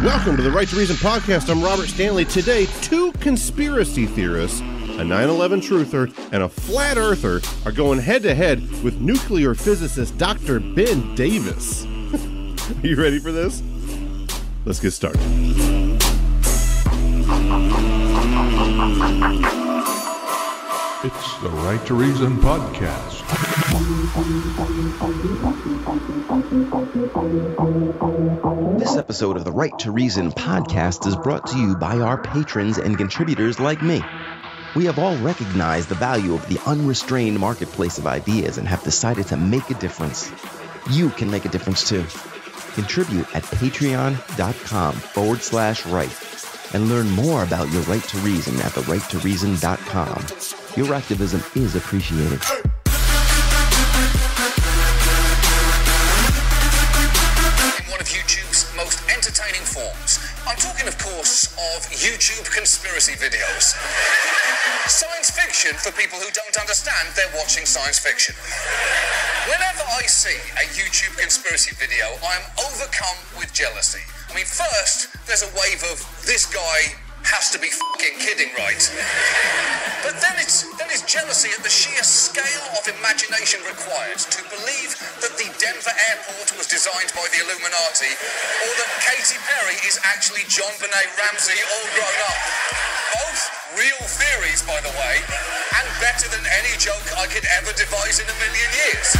Welcome to the Right to Reason podcast. I'm Robert Stanley. Today, two conspiracy theorists, a 9/11 truther, and a flat earther are going head-to-head with nuclear physicist Dr. Ben Davis. Are you ready for this? Let's get started. It's the Right to Reason podcast. This episode of the Right to Reason podcast is brought to you by our patrons and contributors like me. We have all recognized the value of the unrestrained marketplace of ideas and have decided to make a difference. You can make a difference too. Contribute at patreon.com/right and learn more about your right to reason at therighttoreason.com. Your activism is appreciated. In one of YouTube's most entertaining forms. I'm talking, of course, of YouTube conspiracy videos. Science fiction for people who don't understand they're watching science fiction. Whenever I see a YouTube conspiracy video, I'm overcome with jealousy. I mean, first, there's a wave of, this guy has to be fucking kidding, right? But then it's jealousy at the sheer scale of imagination required to believe that the Denver airport was designed by the Illuminati, or that Katy Perry is actually John Benet Ramsey all grown up. Both real theories, by the way, and better than any joke I could ever devise in a million years.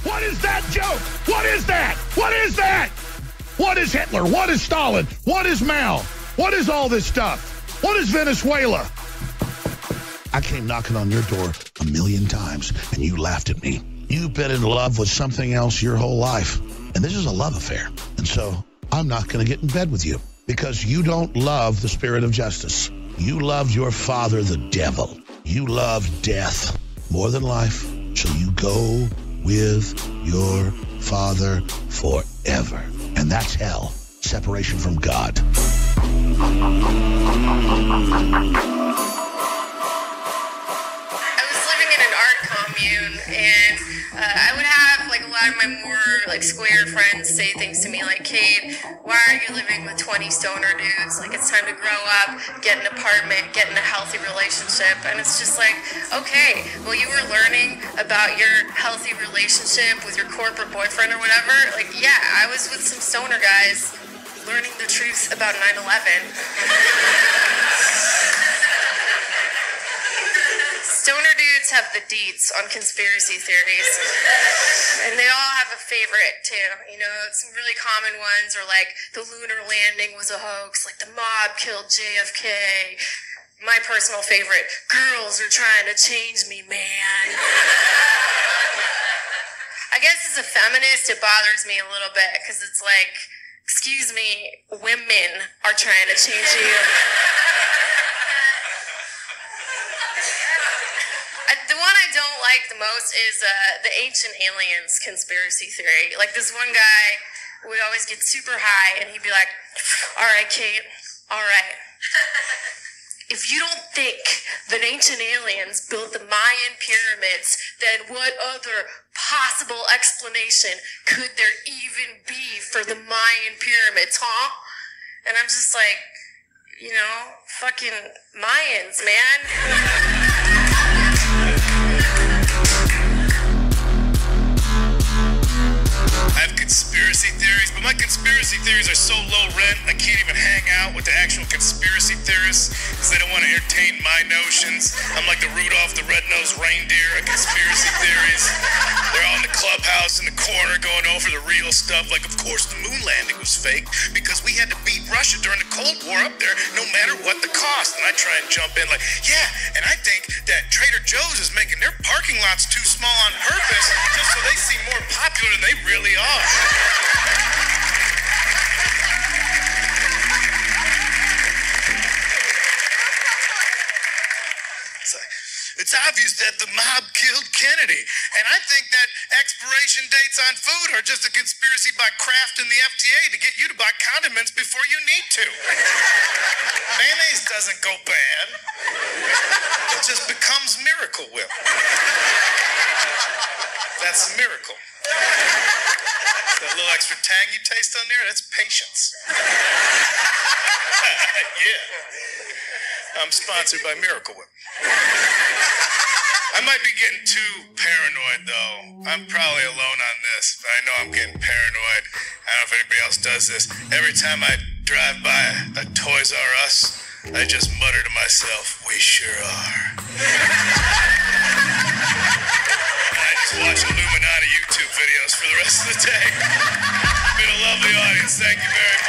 What is that joke? What is that? What is that? What is Hitler? What is Stalin? What is Mao? What is all this stuff? What is Venezuela? I came knocking on your door 1,000,000 times, and you laughed at me. You've been in love with something else your whole life, and this is a love affair. And so I'm not going to get in bed with you because you don't love the spirit of justice. You love your father, the devil. You love death more than life, so you go with your father forever. And that's hell, separation from God. I was living in an art commune, and I would have like a lot of my more like square friends say things to me like, Kate, why are you living with 20 stoner dudes? Like, it's time to grow up, get an apartment, get in a healthy relationship. And it's just like, okay, well, you were learning about your healthy relationship with your corporate boyfriend or whatever. Like, yeah, I was with some stoner guys learning the truth about 9/11. Stoner dudes have the deets on conspiracy theories. And they all have a favorite, too. You know, some really common ones are like, the lunar landing was a hoax, like the mob killed JFK. My personal favorite, girls are trying to change me, man. I guess as a feminist, it bothers me a little bit, because it's like, excuse me, women are trying to change you. The one I don't like the most is the ancient aliens conspiracy theory. Like, this one guy would always get super high, and he'd be like, all right, Kate, all right. If you don't think that ancient aliens built the Mayan pyramids, then what other possible explanation could there even be for the Mayan pyramids, huh? And I'm just like, you know, fucking Mayans, man. I have conspiracy theories, but my conspiracy theories are so low rent, I can't even hang out with the actual conspiracy theorists because they don't want to entertain my notions. I'm like the Rudolph the Red-Nosed Reindeer of conspiracy theories. They're all in the clubhouse in the corner going over the real stuff, like, of course, the moon landing was fake because we had to beat Russia during the Cold War up there no matter what the cost. And I try and jump in like, yeah, and I think that Trader Joe's is making their parking lots too small on purpose just so they seem more popular than they really are. It's obvious that the mob killed Kennedy. And I think that expiration dates on food are just a conspiracy by Kraft and the FDA to get you to buy condiments before you need to. Mayonnaise doesn't go bad. It just becomes Miracle Whip. That's a miracle. That little extra tang you taste on there, that's patience. Yeah. I'm sponsored by Miracle Whip. I might be getting too paranoid, though. I'm probably alone on this, but I know I'm getting paranoid. I don't know if anybody else does this. Every time I drive by a Toys R Us, I just mutter to myself, we sure are. And I just watch Illuminati YouTube videos for the rest of the day. It's been a lovely audience. Thank you very much.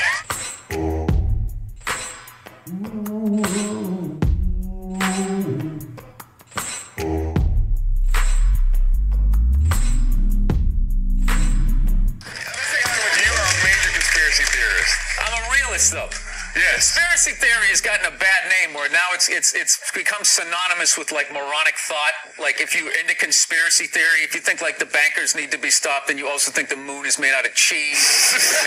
Though. Yes. Conspiracy theory has gotten a bad name where now it's become synonymous with like moronic thought. Like if you're into conspiracy theory, if you think like the bankers need to be stopped, then you also think the moon is made out of cheese,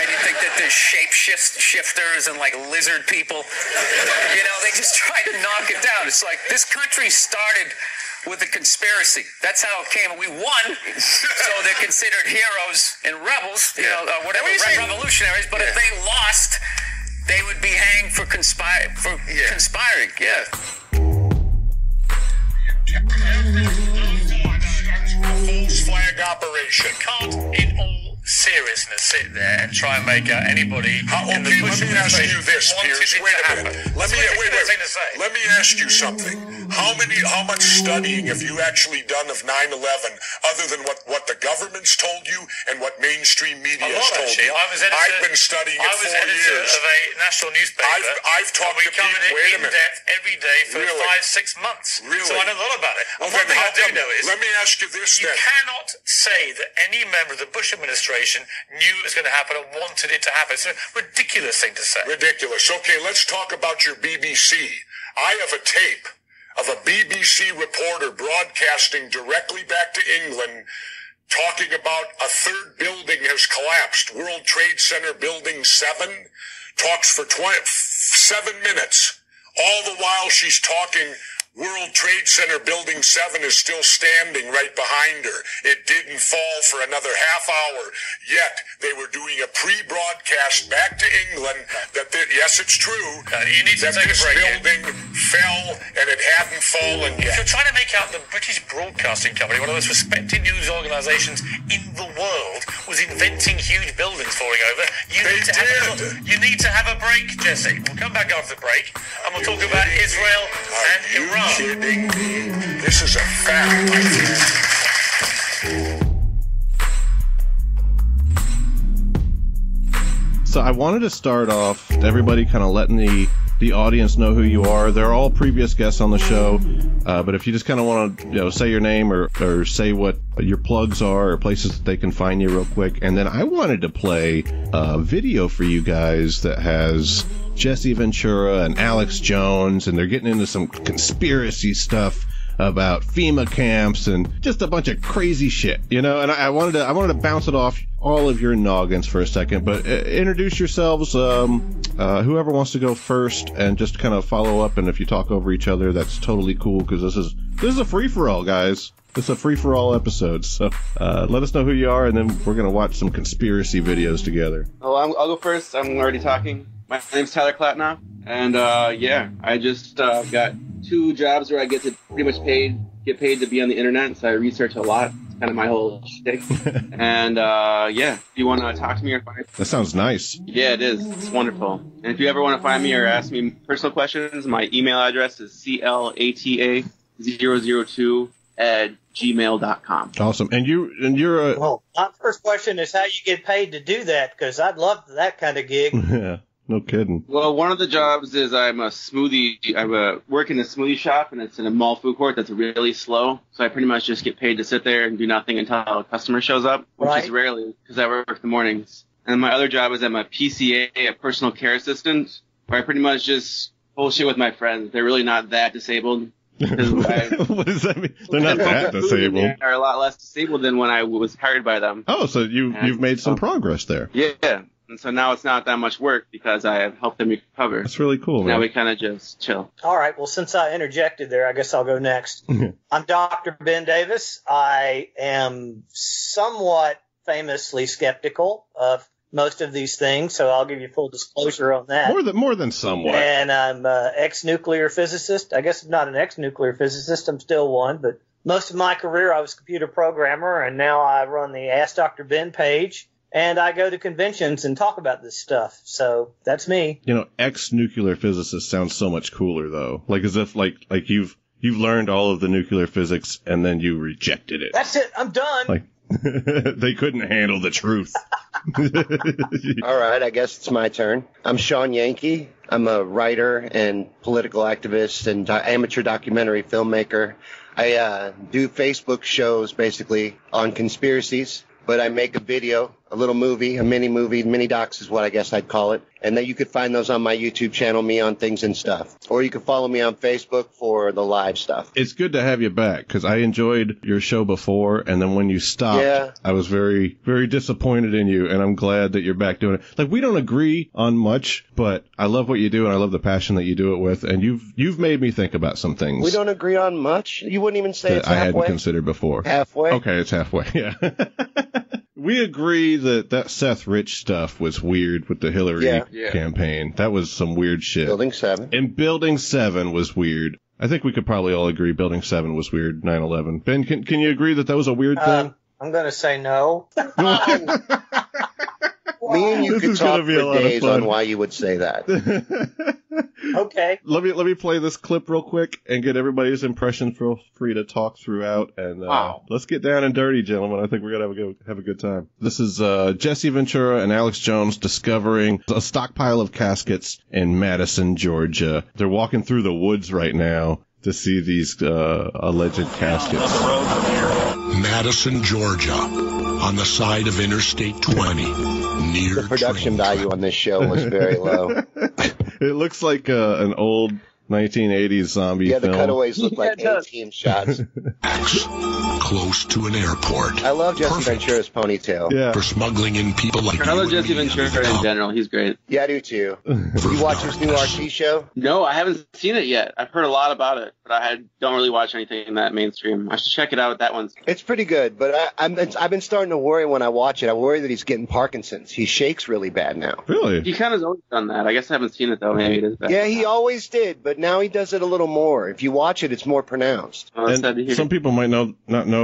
and you think that there's shifters and like lizard people. You know, they just try to knock it down. It's like this country started with a conspiracy. That's how it came. We won, so they're considered heroes and rebels, you know, whatever, revolutionaries. But if they lost, they would be hanged for conspiring. Yeah. False flag operation. Can't, in all seriousness, sit there and try and make out anybody. Let me ask you this, Piers. Wait a minute. Let me ask you something. How much studying have you actually done of 9/11 other than what the government's told you and what mainstream media has told you? I've been studying it 4 years. I was editor of a national newspaper. I've talked to people. Wait a minute. In depth every day for 5-6 months. Really? So I know a lot about it. Well, one thing I do know is, let me ask you this then. You cannot say that any member of the Bush administration knew it was going to happen and wanted it to happen. It's a ridiculous thing to say. Ridiculous. Okay, let's talk about your BBC. I have a tape of a BBC reporter broadcasting directly back to England talking about a third building has collapsed. World Trade Center Building 7 talks for 7 minutes. All the while she's talking, World Trade Center Building 7 is still standing right behind her. It didn't fall for another half hour. Yet they were doing a pre-broadcast back to England that, yes, it's true, you need to that take this a break building fell and it hadn't fallen If yet. you're trying to make out the British Broadcasting Company, one of the most respected news organisations in the world, was inventing huge buildings falling over, you need to have a break, Jesse. We'll come back after the break and we'll talk about Israel and Iran. Kidding me? This is a fact, my friend. So I wanted to start off everybody kind of letting the audience know who you are. They're all previous guests on the show, but if you just kind of want to say your name or say what your plugs are or places that they can find you real quick. And then I wanted to play a video for you guys that has Jesse Ventura and Alex Jones, and they're getting into some conspiracy stuff about FEMA camps and just a bunch of crazy shit, you know. And I wanted to bounce it off all of your noggins for a second, but introduce yourselves, whoever wants to go first, and just kind of follow up. And if you talk over each other, that's totally cool, because this is a free for all, guys. It's a free for all episode. So let us know who you are, and then we're gonna watch some conspiracy videos together. Oh, I'll go first. I'm already talking. My name's Tyler Clatanoff, and I just got 2 jobs where I get to pretty much get paid to be on the internet. So I research a lot. It's kind of my whole shtick. And if you want to talk to me or find me, that sounds nice. Yeah, it is. It's wonderful. And if you ever want to find me or ask me personal questions, my email address is clata002@gmail.com. Awesome. And you're Well, my first question is how you get paid to do that, because I'd love that kind of gig. Yeah. No kidding. Well, one of the jobs is I work in a smoothie shop, and it's in a mall food court that's really slow. So I pretty much just get paid to sit there and do nothing until a customer shows up, which is rarely, because I work in the mornings. And my other job is I'm a PCA, a personal care assistant, where I pretty much just bullshit with my friends. They're really not that disabled. What does that mean? They're not that disabled. They're a lot less disabled than when I was hired by them. Oh, so you've made some progress there. Yeah. And so now it's not that much work because I have helped them recover. That's really cool, man. Now we kind of just chill. All right. Well, since I interjected there, I guess I'll go next. I'm Dr. Ben Davis. I am somewhat famously skeptical of most of these things, so I'll give you full disclosure on that. More than somewhat. And I'm an ex-nuclear physicist. I guess I'm not an ex-nuclear physicist. I'm still one, but most of my career I was a computer programmer, and now I run the Ask Dr. Ben page. And I go to conventions and talk about this stuff. So that's me. You know, ex-nuclear physicist sounds so much cooler, though. Like as if like you've learned all of the nuclear physics and then you rejected it. That's it. I'm done. Like they couldn't handle the truth. All right, I guess it's my turn. I'm Shawn Yankey. I'm a writer and political activist and amateur documentary filmmaker. I do Facebook shows basically on conspiracies. But I make a video, a little movie, a mini docs is what I guess I'd call it. And then you could find those on my YouTube channel, Me on Things and Stuff. Or you can follow me on Facebook for the live stuff. It's good to have you back because I enjoyed your show before. And then when you stopped, I was very, very disappointed in you. And I'm glad that you're back doing it. Like, we don't agree on much, but I love what you do. And I love the passion that you do it with. And you've made me think about some things. We don't agree on much? You wouldn't even say it's halfway? I hadn't considered before. Halfway? Okay, it's halfway, yeah. We agree that Seth Rich stuff was weird with the Hillary campaign. That was some weird shit. Building 7. And Building 7 was weird. I think we could probably all agree Building 7 was weird, 9/11. Ben, can you agree that was a weird thing? I'm going to say no. Me and you could talk for days on why you would say that. Okay. Let me play this clip real quick and get everybody's impression. Feel free to talk throughout. And let's get down and dirty, gentlemen. I think we're going to have a good time. This is Jesse Ventura and Alex Jones discovering a stockpile of caskets in Madison, Georgia. They're walking through the woods right now to see these alleged caskets. Madison, Georgia, on the side of Interstate 20, near the production value on this show was very low. It looks like an old 1980s zombie film. Yeah, the cutaways look like A-team shots. Close to an airport. I love Jesse Ventura's ponytail. Yeah. For smuggling in people like I love Jesse Ventura in general. He's great. Yeah, I do too. You watch his new RT show? No, I haven't seen it yet. I've heard a lot about it, but I don't really watch anything in that mainstream. I should check it out. That one's. It's pretty good, but I've been starting to worry when I watch it. I worry that he's getting Parkinson's. He shakes really bad now. Really? He kind of always done that. I guess I haven't seen it though. Maybe it is bad. Yeah, he always did, but now he does it a little more. If you watch it, it's more pronounced. And some people might not know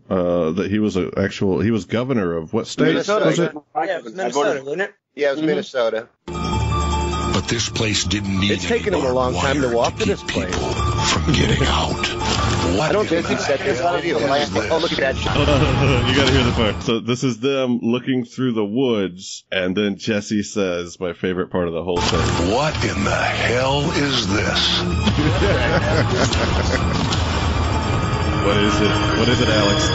that he was governor of what state? Minnesota. Was it? Yeah, it was Minnesota, wasn't it? Yeah, it was Minnesota. But this place didn't need It's taken him a long time to walk to this place. From getting out. I don't think he said this video. Oh, look at that shit. You gotta hear the part. So this is them looking through the woods, and then Jesse says, my favorite part of the whole thing. What in the hell is this? What is it, Alex?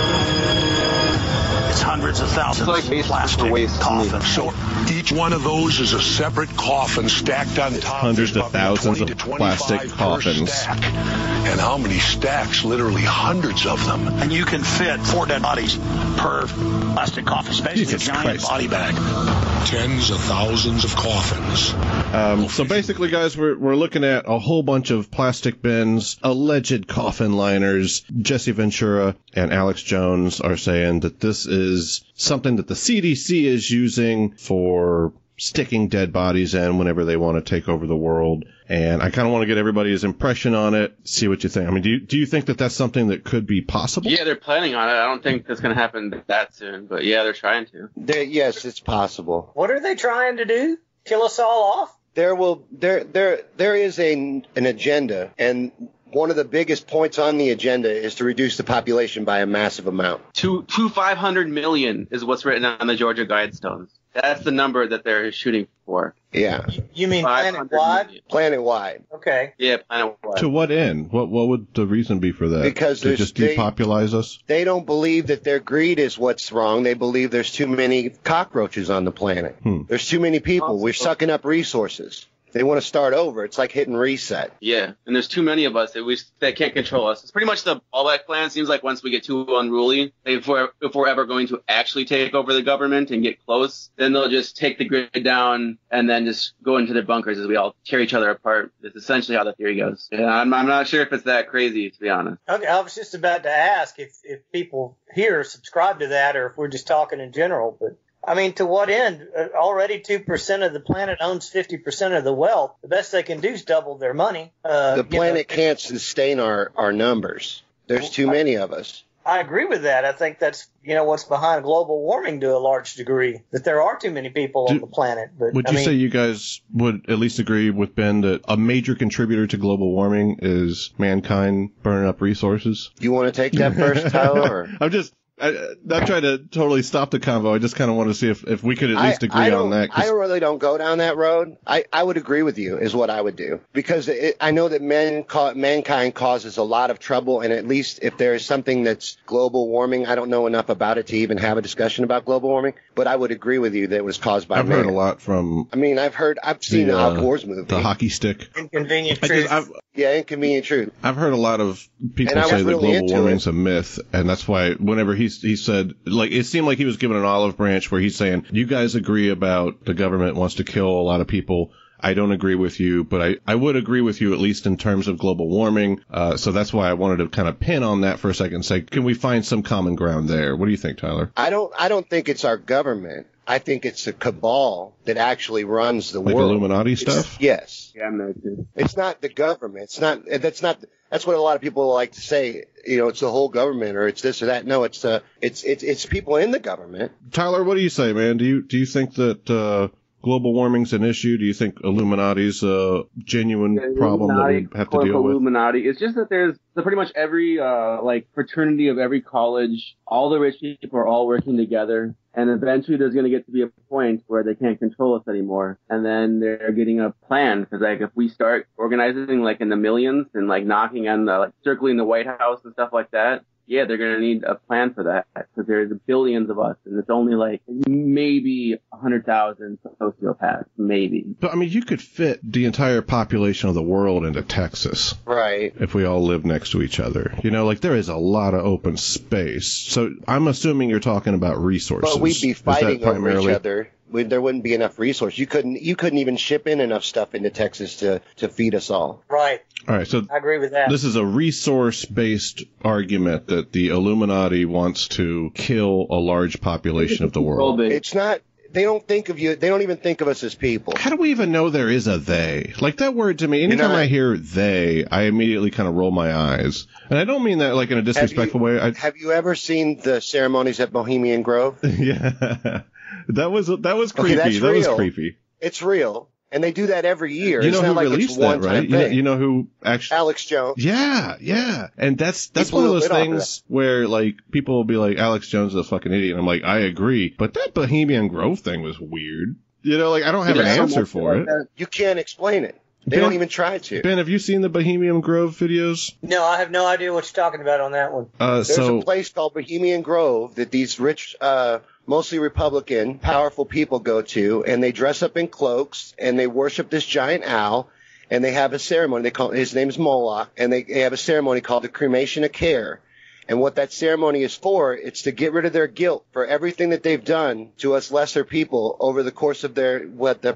It's hundreds of thousands of plastic coffins. So each one of those is a separate coffin stacked on top. Hundreds of thousands of plastic coffins. Stack. And how many stacks? Literally hundreds of them. And you can fit 4 dead bodies per plastic coffin. Basically a giant body bag. Tens of thousands of coffins. So basically, guys, we're looking at a whole bunch of plastic bins, alleged coffin liners. Jesse Ventura and Alex Jones are saying that this is something that the CDC is using for sticking dead bodies in whenever they want to take over the world. And I kind of want to get everybody's impression on it, see what you think. I mean, do you think that that's something that could be possible? Yeah, they're planning on it. I don't think that's going to happen that soon, but yeah, they're trying to. Yes, it's possible. What are they trying to do? Kill us all off? There is an agenda, and one of the biggest points on the agenda is to reduce the population by a massive amount. 500 million is what's written on the Georgia Guidestones. That's the number that they're shooting for. Yeah. You mean planet-wide? Planet-wide. Okay. Yeah, planet-wide. To what end? What would the reason be for that? Because to just depopulate us? They don't believe that their greed is what's wrong. They believe there's too many cockroaches on the planet. There's too many people. We're sucking up resources. They want to start over. It's like hitting reset. Yeah, and there's too many of us that can't control us. It's pretty much the fallback plan. Seems like once we get too unruly, if we're ever going to actually take over the government and get close, then they'll just take the grid down and then just go into their bunkers as we all tear each other apart. It's essentially how the theory goes. Yeah, I'm not sure if it's that crazy, to be honest. Okay, I was just about to ask if people here subscribe to that or if we're just talking in general, but I mean, to what end? Already 2% of the planet owns 50% of the wealth. The best they can do is double their money. The planet can't sustain our numbers. There's too many of us. I agree with that. I think that's, what's behind global warming to a large degree, that there are too many people on the planet. But would you say you guys would at least agree with Ben that a major contributor to global warming is mankind burning up resources? You want to take that first, Tyler? I'm not trying to totally stop the convo. I just kind of want to see if we could at least agree on that. I really don't go down that road. I would agree with you is what I would do, because I know that mankind causes a lot of trouble, and at least if there is something that's global warming, I don't know enough about it to even have a discussion about global warming, but I would agree with you that it was caused by man. I've heard a lot from... I mean, I've seen the Al Gore's movie. The hockey stick. Inconvenient Truth. Inconvenient Truth. I've heard a lot of people say that global warming's a myth, and that's why whenever he said, like, it seemed like he was giving an olive branch where he's saying, you guys agree about the government wants to kill a lot of people. I don't agree with you, but I would agree with you at least in terms of global warming. So that's why I wanted to kind of pin on that for a second and say, can we find some common ground there? What do you think, Tyler? I don't think it's our government. I think it's a cabal that actually runs the world. Like Illuminati stuff? Yes. Yeah, I'm there too. It's not the government. That's what a lot of people like to say. It's the whole government or it's this or that. No, it's people in the government. Tyler, what do you say, man? Do you think that global warming's an issue? Do you think Illuminati's a genuine problem that we have to deal with? Illuminati. It's just that there's pretty much every fraternity of every college, all the rich people are all working together. And eventually there's going to get to be a point where they can't control us anymore. And then they're getting a plan. Because, if we start organizing, in the millions and, knocking on circling the White House and stuff like that, yeah, they're going to need a plan for that. Because there's billions of us. And it's only, maybe 100,000 sociopaths. Maybe. But, you could fit the entire population of the world into Texas. Right. If we all live next to each other. There is a lot of open space. So I'm assuming you're talking about resources. But we'd be fighting over each other. There wouldn't be enough resources. You couldn't even ship in enough stuff into Texas to feed us all. Right. All right. So I agree with that. This is a resource-based argument that the Illuminati wants to kill a large population of the world. It's not. They don't think of you. They don't even think of us as people. How do we even know there is a they? That word to me, anytime I hear they, I immediately kind of roll my eyes. And I don't mean that in a disrespectful way. Have you ever seen the ceremonies at Bohemian Grove? Yeah. That was creepy. Okay, that was creepy. It's real. And they do that every year. You know who released that, right? You know who actually... Alex Jones. Yeah. And that's one of those things where, people will be like, Alex Jones is a fucking idiot. And I'm like, I agree. But that Bohemian Grove thing was weird. I don't have an answer for it. You can't explain it. They don't even try to. Ben, have you seen the Bohemian Grove videos? No, I have no idea what you're talking about on that one. There's a place called Bohemian Grove that these rich, mostly Republican, powerful people go to, and they dress up in cloaks, and they worship this giant owl, and they have a ceremony. His name is Moloch, and they have a ceremony called the Cremation of Care. And what that ceremony is for, it's to get rid of their guilt for everything that they've done to us lesser people over the course of their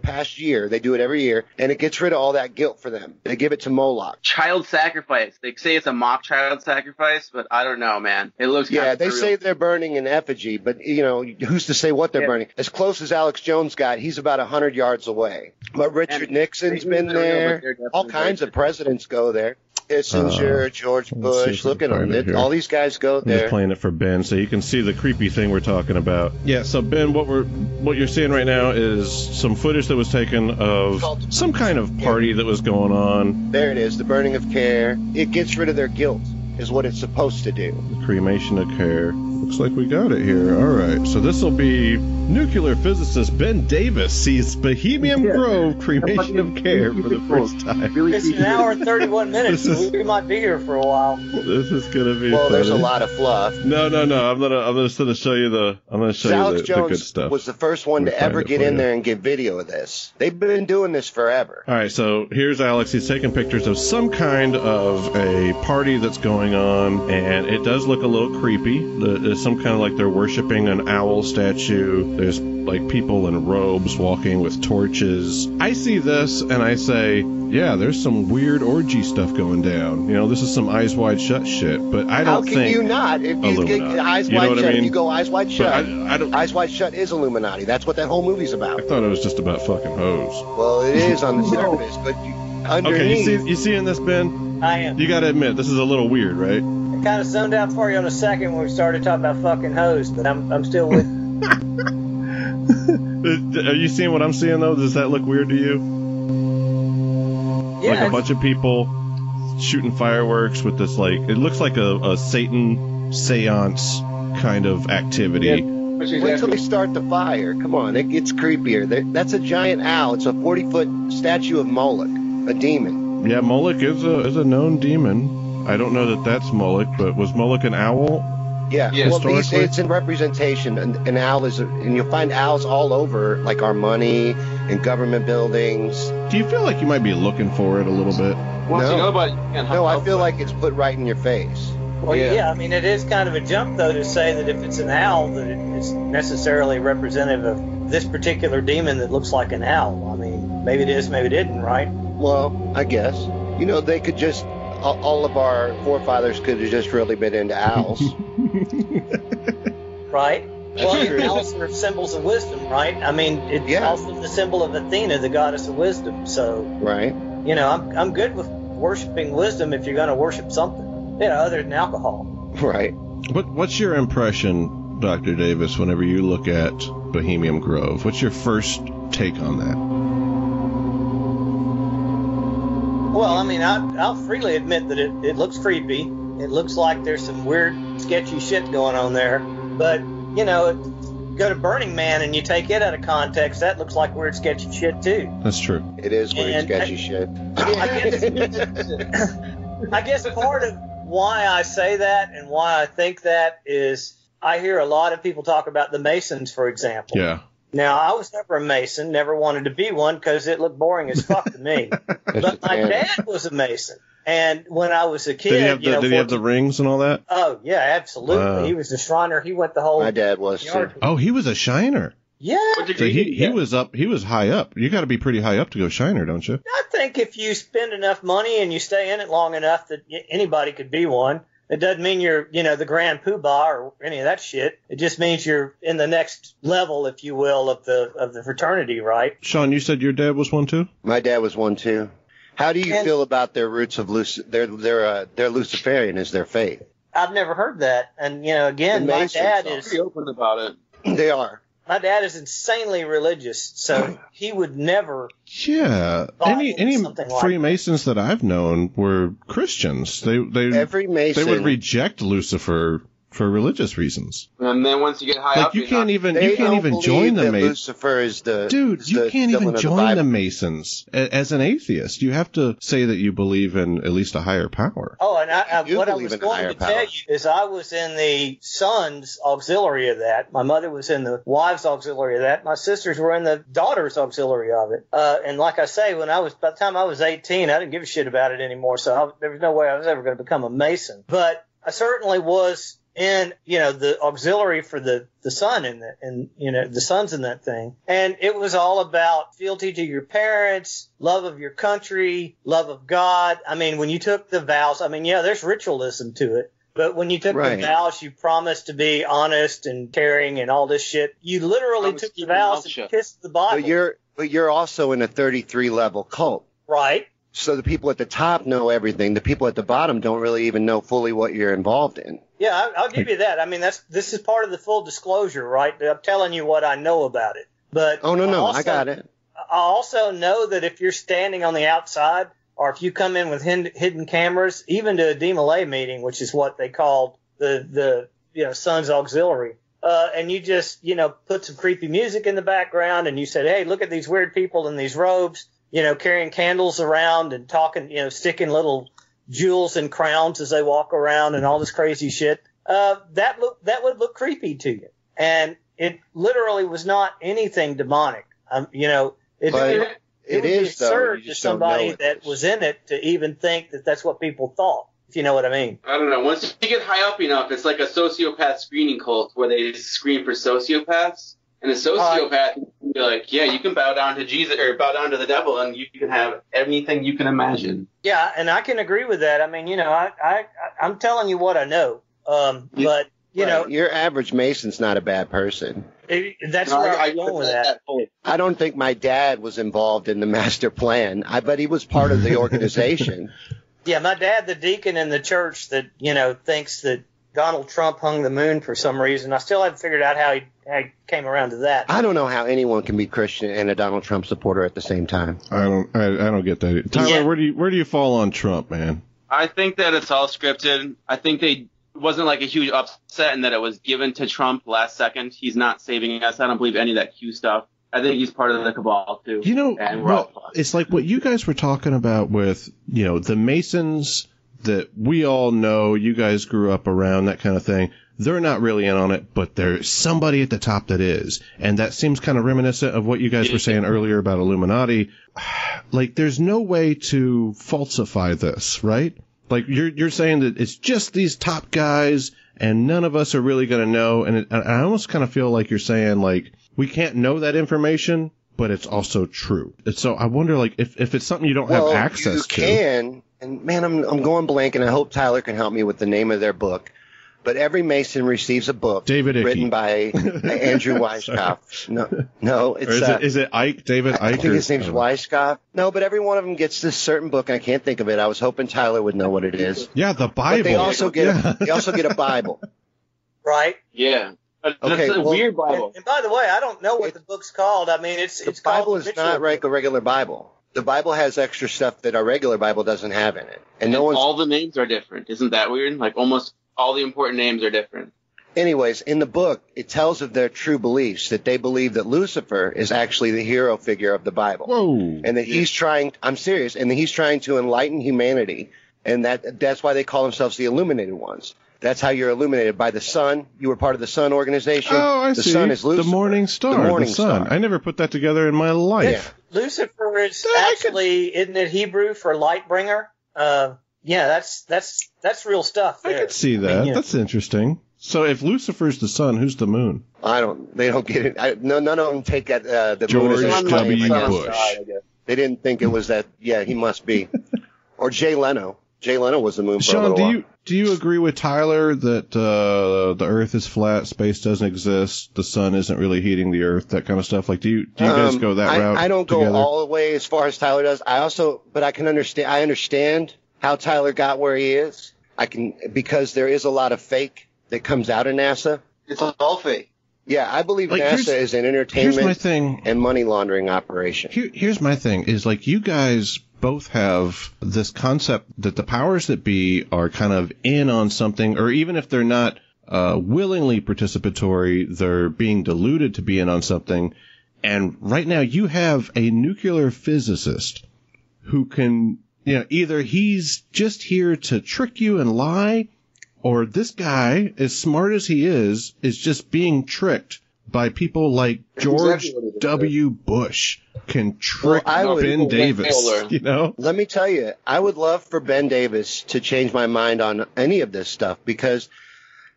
past year. They do it every year, and it gets rid of all that guilt for them. They give it to Moloch. Child sacrifice. They say it's a mock child sacrifice, but I don't know, man. It looks kind of they say they're burning an effigy, but, who's to say what they're burning? As close as Alex Jones got, he's about 100 yards away. But Richard Nixon's been there. All kinds of presidents go there. Kissinger, George Bush, look at them. All these guys go there. I'm just playing it for Ben so you can see the creepy thing we're talking about. Yeah, so Ben, what you're seeing right now is some footage that was taken of some kind of party that was going on. There it is, the burning of care. It gets rid of their guilt, is what it's supposed to do. The cremation of care. Looks like we got it here. All right. So this will be nuclear physicist Ben Davis sees Bohemian Grove cremation of care for the first time. It's an hour and 31 minutes, so we might be here for a while. This is gonna be. Well, funny. there's a lot of fluff. No. I'm gonna show you the. I'm gonna show Alex you Jones the good stuff. was the first one to ever get in there and get video of this. They've been doing this forever. All right, so here's Alex. He's taking pictures of some kind of a party that's going on, and it does look a little creepy. There's some kind of like they're worshiping an owl statue. There's like people in robes walking with torches. I see this and I say, yeah, there's some weird orgy stuff going down. You know, this is some Eyes Wide Shut shit, but I don't think... How can you not? If you get Eyes Wide Shut, you go Eyes Wide Shut. I don't... Eyes Wide Shut is Illuminati. That's what that whole movie's about. I thought it was just about fucking hoes. Well, it is on the surface, but underneath... Okay, you seeing this, Ben? I am. You gotta admit, this is a little weird, right? I kind of zoned out for you on a second when we started talking about fucking hoes, but I'm still with you. Are you seeing what I'm seeing, though? Does that look weird to you? Yeah, like a bunch of people shooting fireworks with this, like, it looks like a Satan seance kind of activity. Wait till they start the fire. Come on, it gets creepier. That's a giant owl. It's a 40-foot statue of Moloch, a demon. Yeah, Moloch is a known demon. I don't know that that's Moloch, but was Moloch an owl? Yeah, well, it's in representation. An owl is, and you'll find owls all over, like our money and government buildings. Do you feel like you might be looking for it a little bit? No, I feel like it's put right in your face. Well, yeah, I mean, it is kind of a jump, though, to say that if it's an owl, that it's necessarily representative of this particular demon that looks like an owl. I mean, maybe it is, maybe it isn't, right? Well, I guess. You know, they could just... All of our forefathers could have just really been into owls. Right? Well, owls are symbols of wisdom, right? I mean, it's also the symbol of Athena, the goddess of wisdom. So, right. You know, I'm good with worshiping wisdom if you're going to worship something, you know, other than alcohol. Right. What's your impression, Dr. Davis, whenever you look at Bohemian Grove? What's your first take on that? Well, I mean, I'll freely admit that it looks creepy. It looks like there's some weird, sketchy shit going on there. But, you know, go to Burning Man and you take it out of context, that looks like weird, sketchy shit, too. That's true. It is weird, sketchy shit. I guess part of why I say that and why I think that is I hear a lot of people talk about the Masons, for example. Yeah. Now, I was never a Mason, never wanted to be one because it looked boring as fuck to me. But my dad was a Mason. And when I was a kid, did he have the rings and all that? Oh, yeah, absolutely. Wow. He was a Shriner. He went the whole... My dad was, too. Oh, he was a Shiner. Yeah. So he was high up. You got to be pretty high up to go Shiner, don't you? I think if you spend enough money and you stay in it long enough that anybody could be one. It doesn't mean you're, the grand poobah or any of that shit. It just means you're in the next level, if you will, of the fraternity, right? Shawn, you said your dad was one too? My dad was one too. How do you feel about their roots of their Luciferian is their faith? I've never heard that, and again, my dad is pretty open about it. They are. My dad is insanely religious, so he would never. Yeah, any Freemasons that I've known were Christians. Every Mason, they would reject Lucifer for religious reasons. And then once you get high up, you can't even join the Masons. Lucifer is the you can't even join the Masons as an atheist. You have to say that you believe in at least a higher power. Oh, and what I was going to tell you is I was in the sons auxiliary of that. My mother was in the wives auxiliary of that. My sisters were in the daughters auxiliary of it. And like I say, by the time I was 18, I didn't give a shit about it anymore. So there was no way I was ever going to become a Mason. But I certainly was in, the auxiliary for the son in that, and, the sons in that thing. And it was all about fealty to your parents, love of your country, love of God. I mean, when you took the vows, there's ritualism to it. But when you took the vows, you promised to be honest and caring and all this shit. You literally took the vows and kissed the Bible. But you're also in a 33 level cult. Right. So the people at the top know everything. The people at the bottom don't really even know fully what you're involved in. Yeah, I'll give you that. I mean, this is part of the full disclosure, right? I'm telling you what I know about it. But I got it. I also know that if you're standing on the outside, or if you come in with hidden cameras, even to a DMLA meeting, which is what they called the son's auxiliary. And you just, put some creepy music in the background and you said, hey, look at these weird people in these robes, carrying candles around and talking, sticking little jewels and crowns as they walk around and all this crazy shit. That would look creepy to you. And it literally was not anything demonic. It would be absurd to somebody that was in it to even think that that's what people thought, if you know what I mean. I don't know. Once you get high up enough, it's like a sociopath screening cult where they screen for sociopaths. And a sociopath can be like, yeah, you can bow down to Jesus or bow down to the devil and you can have anything you can imagine. Yeah, and I can agree with that. I mean, I'm telling you what I know. But, your average Mason's not a bad person. That's where I'm going with that. I don't think my dad was involved in the master plan. I bet he was part of the organization. Yeah, my dad, the deacon in the church that, thinks that Donald Trump hung the moon for some reason. I still haven't figured out how he came around to that. I don't know how anyone can be Christian and a Donald Trump supporter at the same time. I don't get that. Tyler, where do you fall on Trump, man? I think that it's all scripted. I think it wasn't like a huge upset and that it was given to Trump last second. He's not saving us. I don't believe any of that Q stuff. I think he's part of the cabal, too. It's like what you guys were talking about with, the Masons that we all know, you guys grew up around, that kind of thing. They're not really in on it, but there's somebody at the top that is. And that seems kind of reminiscent of what you guys were saying earlier about Illuminati. Like, there's no way to falsify this, right? Like, you're saying that it's just these top guys and none of us are really going to know. And I almost kind of feel like you're saying, like, we can't know that information, but it's also true. And so I wonder, like, if it's something you don't have access to. You can. And, man, I'm going blank, and I hope Tyler can help me with the name of their book. But every Mason receives a book written by Andrew Weishaupt. No, it's is it Ike? David Ike? I think his name's Weishaupt. No, but every one of them gets this certain book, and I can't think of it. I was hoping Tyler would know what it is. Yeah, the Bible. But they also get a Bible. Right? Yeah. That's a weird Bible. And by the way, I don't know what the book's called. I mean, it's the Bible is not like a regular Bible. The Bible has extra stuff that our regular Bible doesn't have in it. And all the names are different. Isn't that weird? Like almost all the important names are different. Anyways, in the book, it tells of their true beliefs, that they believe that Lucifer is actually the hero figure of the Bible. Whoa. And that he's I'm serious, and that he's trying to enlighten humanity. And that's why they call themselves the Illuminated Ones. That's how you're illuminated by the sun. You were part of the Sun organization. Oh, I see. The sun is Lucifer. The morning star. The morning sun. I never put that together in my life. Yeah. Lucifer is actually, isn't it Hebrew for light bringer? Yeah, that's real stuff there. I could see that. I mean, that's interesting. So if Lucifer's the sun, who's the moon? They don't get it. None of them take the George moon as W. Bush. They didn't think it was that. Yeah, he must be. Or Jay Leno. Jay Leno was the moon for a little while. Do you agree with Tyler that the Earth is flat, space doesn't exist, the sun isn't really heating the Earth, that kind of stuff? Like, do you guys go that route? I don't go all the way as far as Tyler does. But I can understand. I understand how Tyler got where he is. Because there is a lot of fake that comes out of NASA. It's all fake. Yeah, I believe NASA is an entertainment and money laundering operation. Here's my thing: is like you guys both have this concept that the powers that be are kind of in on something, or even if they're not willingly participatory, they're being deluded to be in on something. And right now you have a nuclear physicist who can, either he's just here to trick you and lie, or this guy, as smart as he is just being tricked by people like George W. Bush can trick Ben Davis, Let me tell you, I would love for Ben Davis to change my mind on any of this stuff because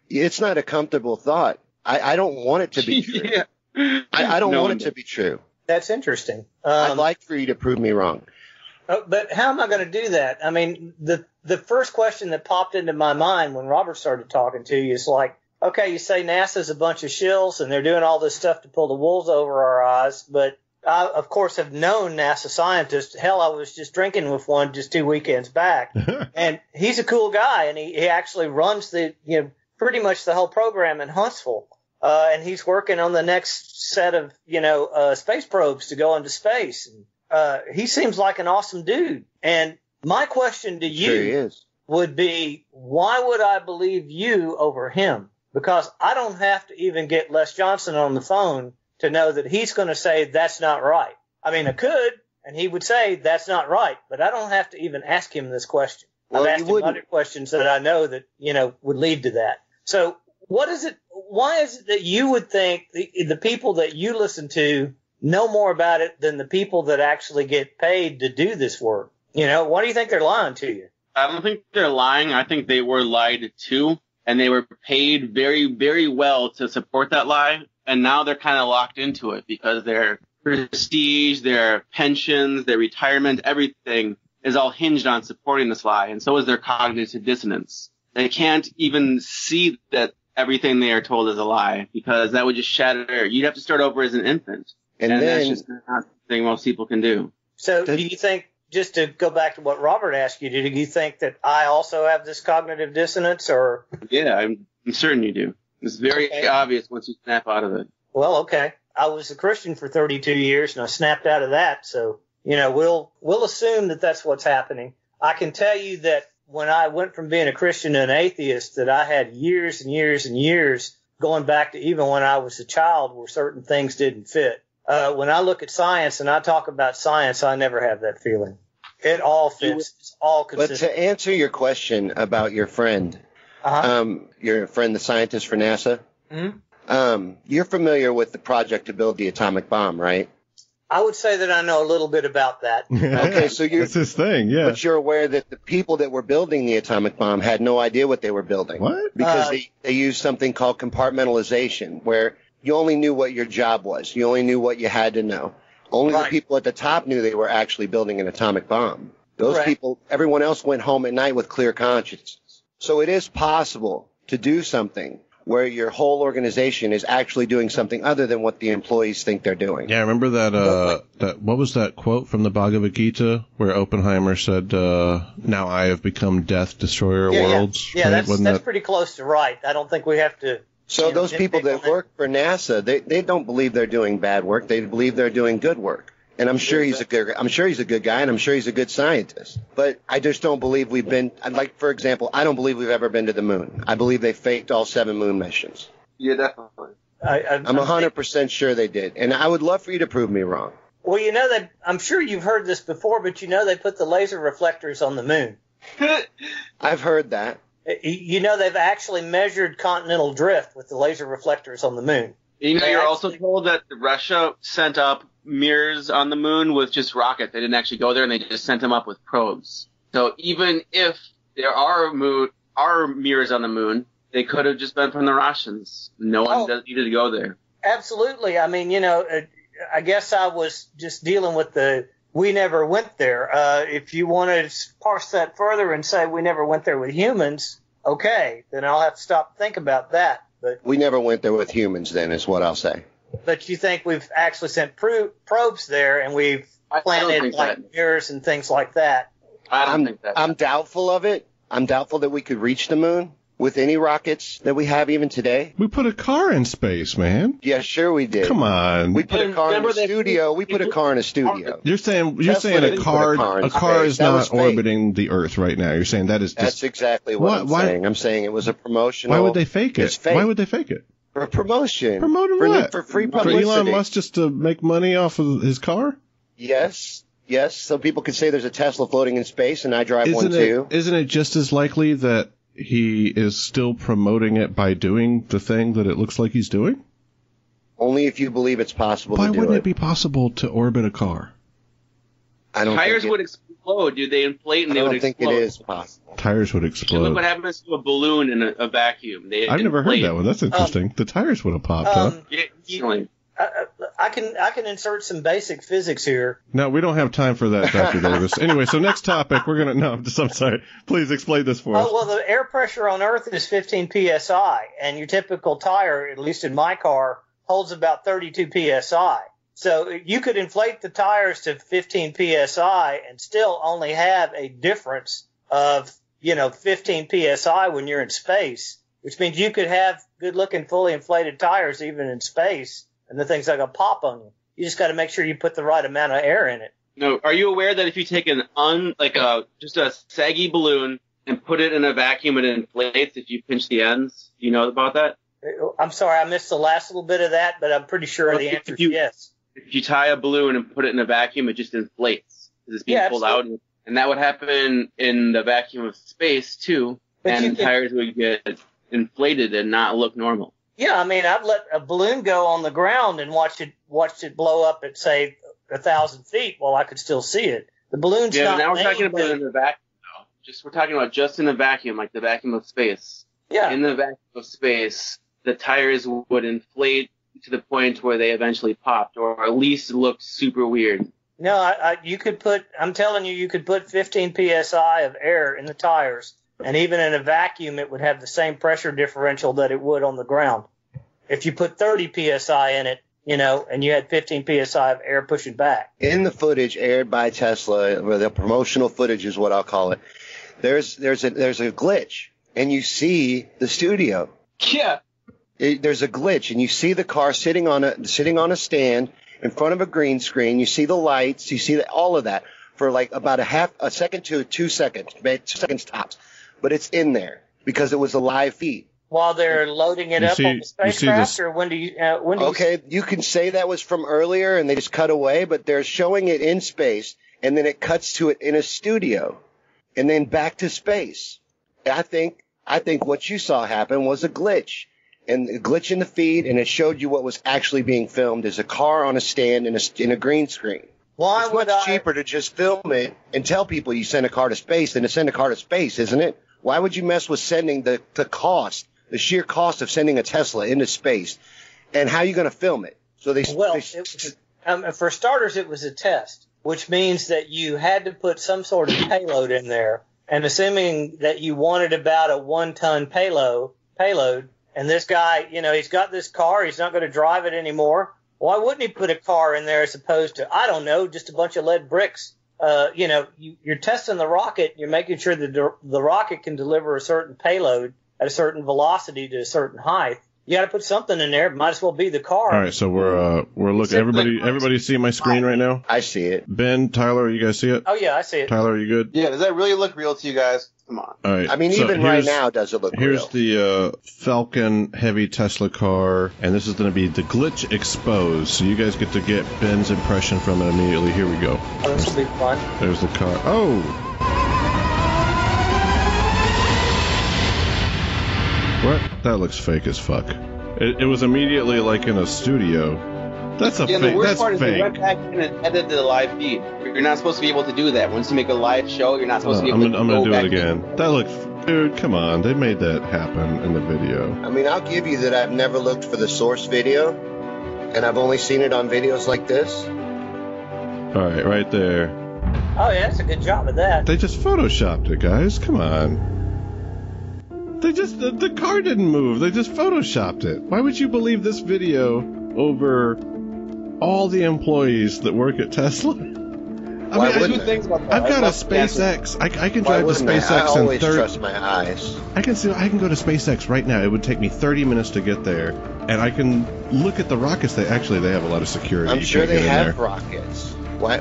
it's not a comfortable thought. I don't want it to be true. Yeah. I don't want it to be true. That's interesting. I'd like for you to prove me wrong. But how am I going to do that? I mean, the first question that popped into my mind when Robert started talking to you is like, okay, you say NASA's a bunch of shills and they're doing all this stuff to pull the wolves over our eyes, but I, of course, have known NASA scientists. Hell, I was just drinking with one just 2 weekends back, and he's a cool guy, and he actually runs pretty much the whole program in Huntsville, and he's working on the next set of, space probes to go into space. And, he seems like an awesome dude. And my question to you would be, why would I believe you over him? because I don't have to even get Les Johnson on the phone to know that he's going to say that's not right. I mean, I could, and he would say that's not right, but I don't have to even ask him this question. Well, I've asked him other questions that I know that, would lead to that. So why is it that you would think the people that you listen to know more about it than the people that actually get paid to do this work? Why do you think they're lying to you? I don't think they're lying. I think they were lied to, and they were paid very, very well to support that lie. And now they're kind of locked into it because their prestige, their pensions, their retirement, everything is all hinged on supporting this lie. And so is their cognitive dissonance. They can't even see that everything they are told is a lie because that would just shatter. You'd have to start over as an infant. And that's just not something most people can do. So do you think, just to go back to what Robert asked you, do you think that I also have this cognitive dissonance, or? Yeah, I'm certain you do. It's very obvious once you snap out of it. Well, okay. I was a Christian for 32 years and I snapped out of that. So, we'll assume that that's what's happening. I can tell you that when I went from being a Christian to an atheist, that I had years and years and years going back to even when I was a child where certain things didn't fit. When I look at science and I talk about science, I never have that feeling. It all fits. It's all consistent. But to answer your question about your friend, the scientist for NASA, you're familiar with the project to build the atomic bomb, right? I would say that I know a little bit about that. Okay, so that's his thing, yeah. But you're aware that the people that were building the atomic bomb had no idea what they were building. What? Because they used something called compartmentalization, where you only knew what your job was. You only knew what you had to know. Only the people at the top knew they were actually building an atomic bomb. Those people, everyone else went home at night with clear consciences. So it is possible to do something where your whole organization is actually doing something other than what the employees think they're doing. Yeah, remember that what was that quote from the Bhagavad Gita where Oppenheimer said, now I have become death, destroyer of worlds? Yeah, right? that's pretty close to right. I don't think we have to... So those people that work for NASA, they don't believe they're doing bad work. They believe they're doing good work. And I'm sure he's a good guy, and I'm sure he's a good scientist. But I just don't believe we've been, for example, I don't believe we've ever been to the moon. I believe they faked all 7 moon missions. Yeah, definitely. I'm 100% sure they did. And I would love for you to prove me wrong. Well, that I'm sure you've heard this before, but they put the laser reflectors on the moon. I've heard that. They've actually measured continental drift with the laser reflectors on the moon. You're also told that Russia sent up mirrors on the moon with just rockets. They didn't actually go there, and they just sent them up with probes. So even if there are mirrors on the moon, they could have just been from the Russians. No one needed to go there. Absolutely. I mean, I guess I was just dealing with we never went there. If you want to parse that further and say we never went there with humans, okay, then I'll have to stop and think about that. But we never went there with humans then, is what I'll say. But you think we've actually sent probes there and we've planted mirrors and things like that? I don't think that. I'm doubtful of it. I'm doubtful that we could reach the moon with any rockets that we have even today. We put a car in space, man. Yeah, sure we did. Come on. We put a car in a studio. You're saying a car is not orbiting the Earth right now. You're saying that is just... That's exactly what I'm saying. I'm saying it was a promotional... Why would they fake it? Why would they fake it? For promotion. Promoting what? For free publicity. For Elon Musk just to make money off of his car? Yes. So people could say there's a Tesla floating in space and I drive one too. Isn't it just as likely that he is still promoting it by doing the thing that it looks like he's doing? Only if you believe it's possible to do it. Why wouldn't it be possible to orbit a car? Tires would explode, dude. They inflate and they would explode. I don't think it is possible. Tires would explode. Look what happens to a balloon in a vacuum. I've never heard that one. That's interesting. The tires would have popped, huh? Yeah, I can insert some basic physics here. No, we don't have time for that, Dr. Davis. Anyway, so next topic, I'm sorry. Please explain this for us. Well, the air pressure on Earth is 15 psi, and your typical tire, at least in my car, holds about 32 psi. So you could inflate the tires to 15 psi and still only have a difference of, 15 psi when you're in space, which means you could have good-looking, fully inflated tires even in space, and the thing's not going to pop on you. You just got to make sure you put the right amount of air in it. No, are you aware that if you take just a saggy balloon and put it in a vacuum, it inflates if you pinch the ends? Do you know about that? I'm sorry, I missed the last little bit of that, but I'm pretty sure the answer is yes. If you tie a balloon and put it in a vacuum, it just inflates because it's being pulled out, and that would happen in the vacuum of space too, and tires would get inflated and not look normal. Yeah, I mean, I've let a balloon go on the ground and watched it blow up at, say, 1,000 feet while I could still see it. The balloon's not. Now we're talking about in the vacuum, though. We're talking about just in a vacuum, like the vacuum of space. Yeah. In the vacuum of space, the tires would inflate to the point where they eventually popped, or at least looked super weird. No, you could put. I'm telling you, you could put 15 psi of air in the tires. And even in a vacuum, it would have the same pressure differential that it would on the ground. If you put 30 psi in it, and you had 15 psi of air pushing back. In the footage aired by Tesla, or the promotional footage is what I'll call it, there's a glitch, and you see the studio. Yeah. There's a glitch, and you see the car sitting on a stand in front of a green screen. You see the lights. You see all of that for like about a second to 2 seconds, 2 seconds tops. But it's in there because it was a live feed. While they're loading it up on the spacecraft, or when do you? Okay, you can say that was from earlier and they just cut away, but they're showing it in space, and then it cuts to it in a studio, and then back to space. I think what you saw happen was a glitch, and a glitch in the feed, and it showed you what was actually being filmed is a car on a stand in a green screen. Why it's much cheaper to just film it and tell people you send a car to space than to send a car to space, isn't it? Why would you mess with sending the cost, the sheer cost of sending a Tesla into space, and how are you going to film it? So for starters, it was a test, which means that you had to put some sort of payload in there. And assuming that you wanted about a 1-ton payload, and this guy, he's got this car, he's not going to drive it anymore. Why wouldn't he put a car in there as opposed to, I don't know, just a bunch of lead bricks? You're testing the rocket. You're making sure that the rocket can deliver a certain payload at a certain velocity to a certain height. You got to put something in there. It might as well be the car. All right, so we're looking. Everybody see my screen right now? I see it. Ben, Tyler, you guys see it? Oh yeah, I see it. Tyler, are you good? Yeah. Does that really look real to you guys? Come on. All right. I mean, even right now, does it look real? Here's the Falcon Heavy Tesla car, and this is going to be the glitch exposed. So you guys get to get Ben's impression from it immediately. Here we go. Oh, this will be fun. There's the car. Oh. What? That looks fake as fuck. It was immediately like in a studio. That's a fake. The worst That's part is fake. they went back and edited the live feed. You're not supposed to be able to do that. Once you make a live show, you're not supposed to be able to I'm go gonna do back it again. That looks, dude. Come on, they made that happen in the video. I mean, I'll give you that I've never looked for the source video, and I've only seen it on videos like this. All right there. Oh yeah, that's a good job of that. They just photoshopped it, guys. Come on. They just the car didn't move. They just photoshopped it. Why would you believe this video over all the employees that work at Tesla? I've got a SpaceX. I can drive to SpaceX I always in 30. trust my eyes. I can go to SpaceX right now. It would take me 30 minutes to get there, and I can look at the rockets. They have a lot of security. I'm sure they have rockets. Why?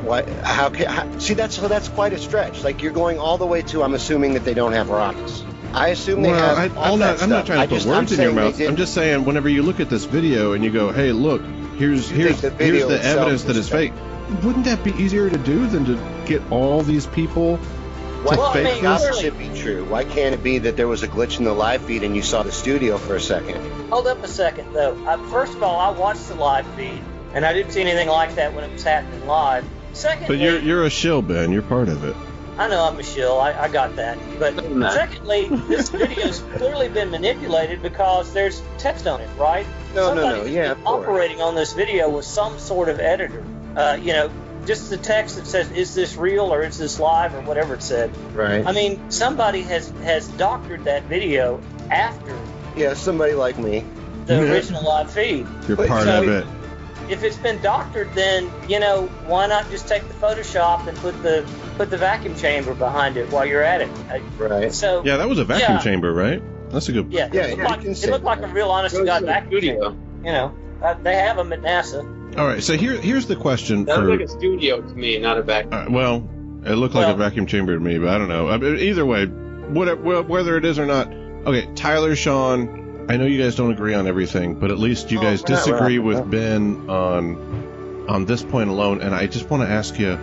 See, that's quite a stretch. Like you're going all the way to. I'm assuming that they don't have rockets. I assume they have. I'm not trying to put words in your mouth. I'm just saying, whenever you look at this video and you go, "Hey, look, here's the evidence that is fake." Wouldn't that be easier to do than to get all these people to fake this? Should be true. Why can't it be that there was a glitch in the live feed and you saw the studio for a second? Hold up a second, though. First of all, I watched the live feed, and I didn't see anything like that when it was happening live. Secondly, but you're a shill, Ben. You're part of it. I know I'm a shill. I got that. But secondly, this video's clearly been manipulated because there's text on it, right? Somebody Yeah, operating on this video was some sort of editor. Just the text that says, "Is this real?" or "Is this live?" or whatever it said. Right. I mean, somebody has doctored that video after. Yeah, somebody like me. The original live feed. You're part of it. If it's been doctored, then why not just take the Photoshop and put the vacuum chamber behind it while you're at it? Right. So yeah, that was a vacuum chamber, right? That's a good. Yeah. It looked like a real honest-to-God vacuum chamber. They have them at NASA. All right, so here's the question. That looked like a studio to me, not a vacuum. Well, it looked like a vacuum chamber to me, but I don't know. I mean, either way, whether it is or not. Okay, Tyler, Shawn, I know you guys don't agree on everything, but at least you guys disagree with Ben on this point alone, and I just want to ask you...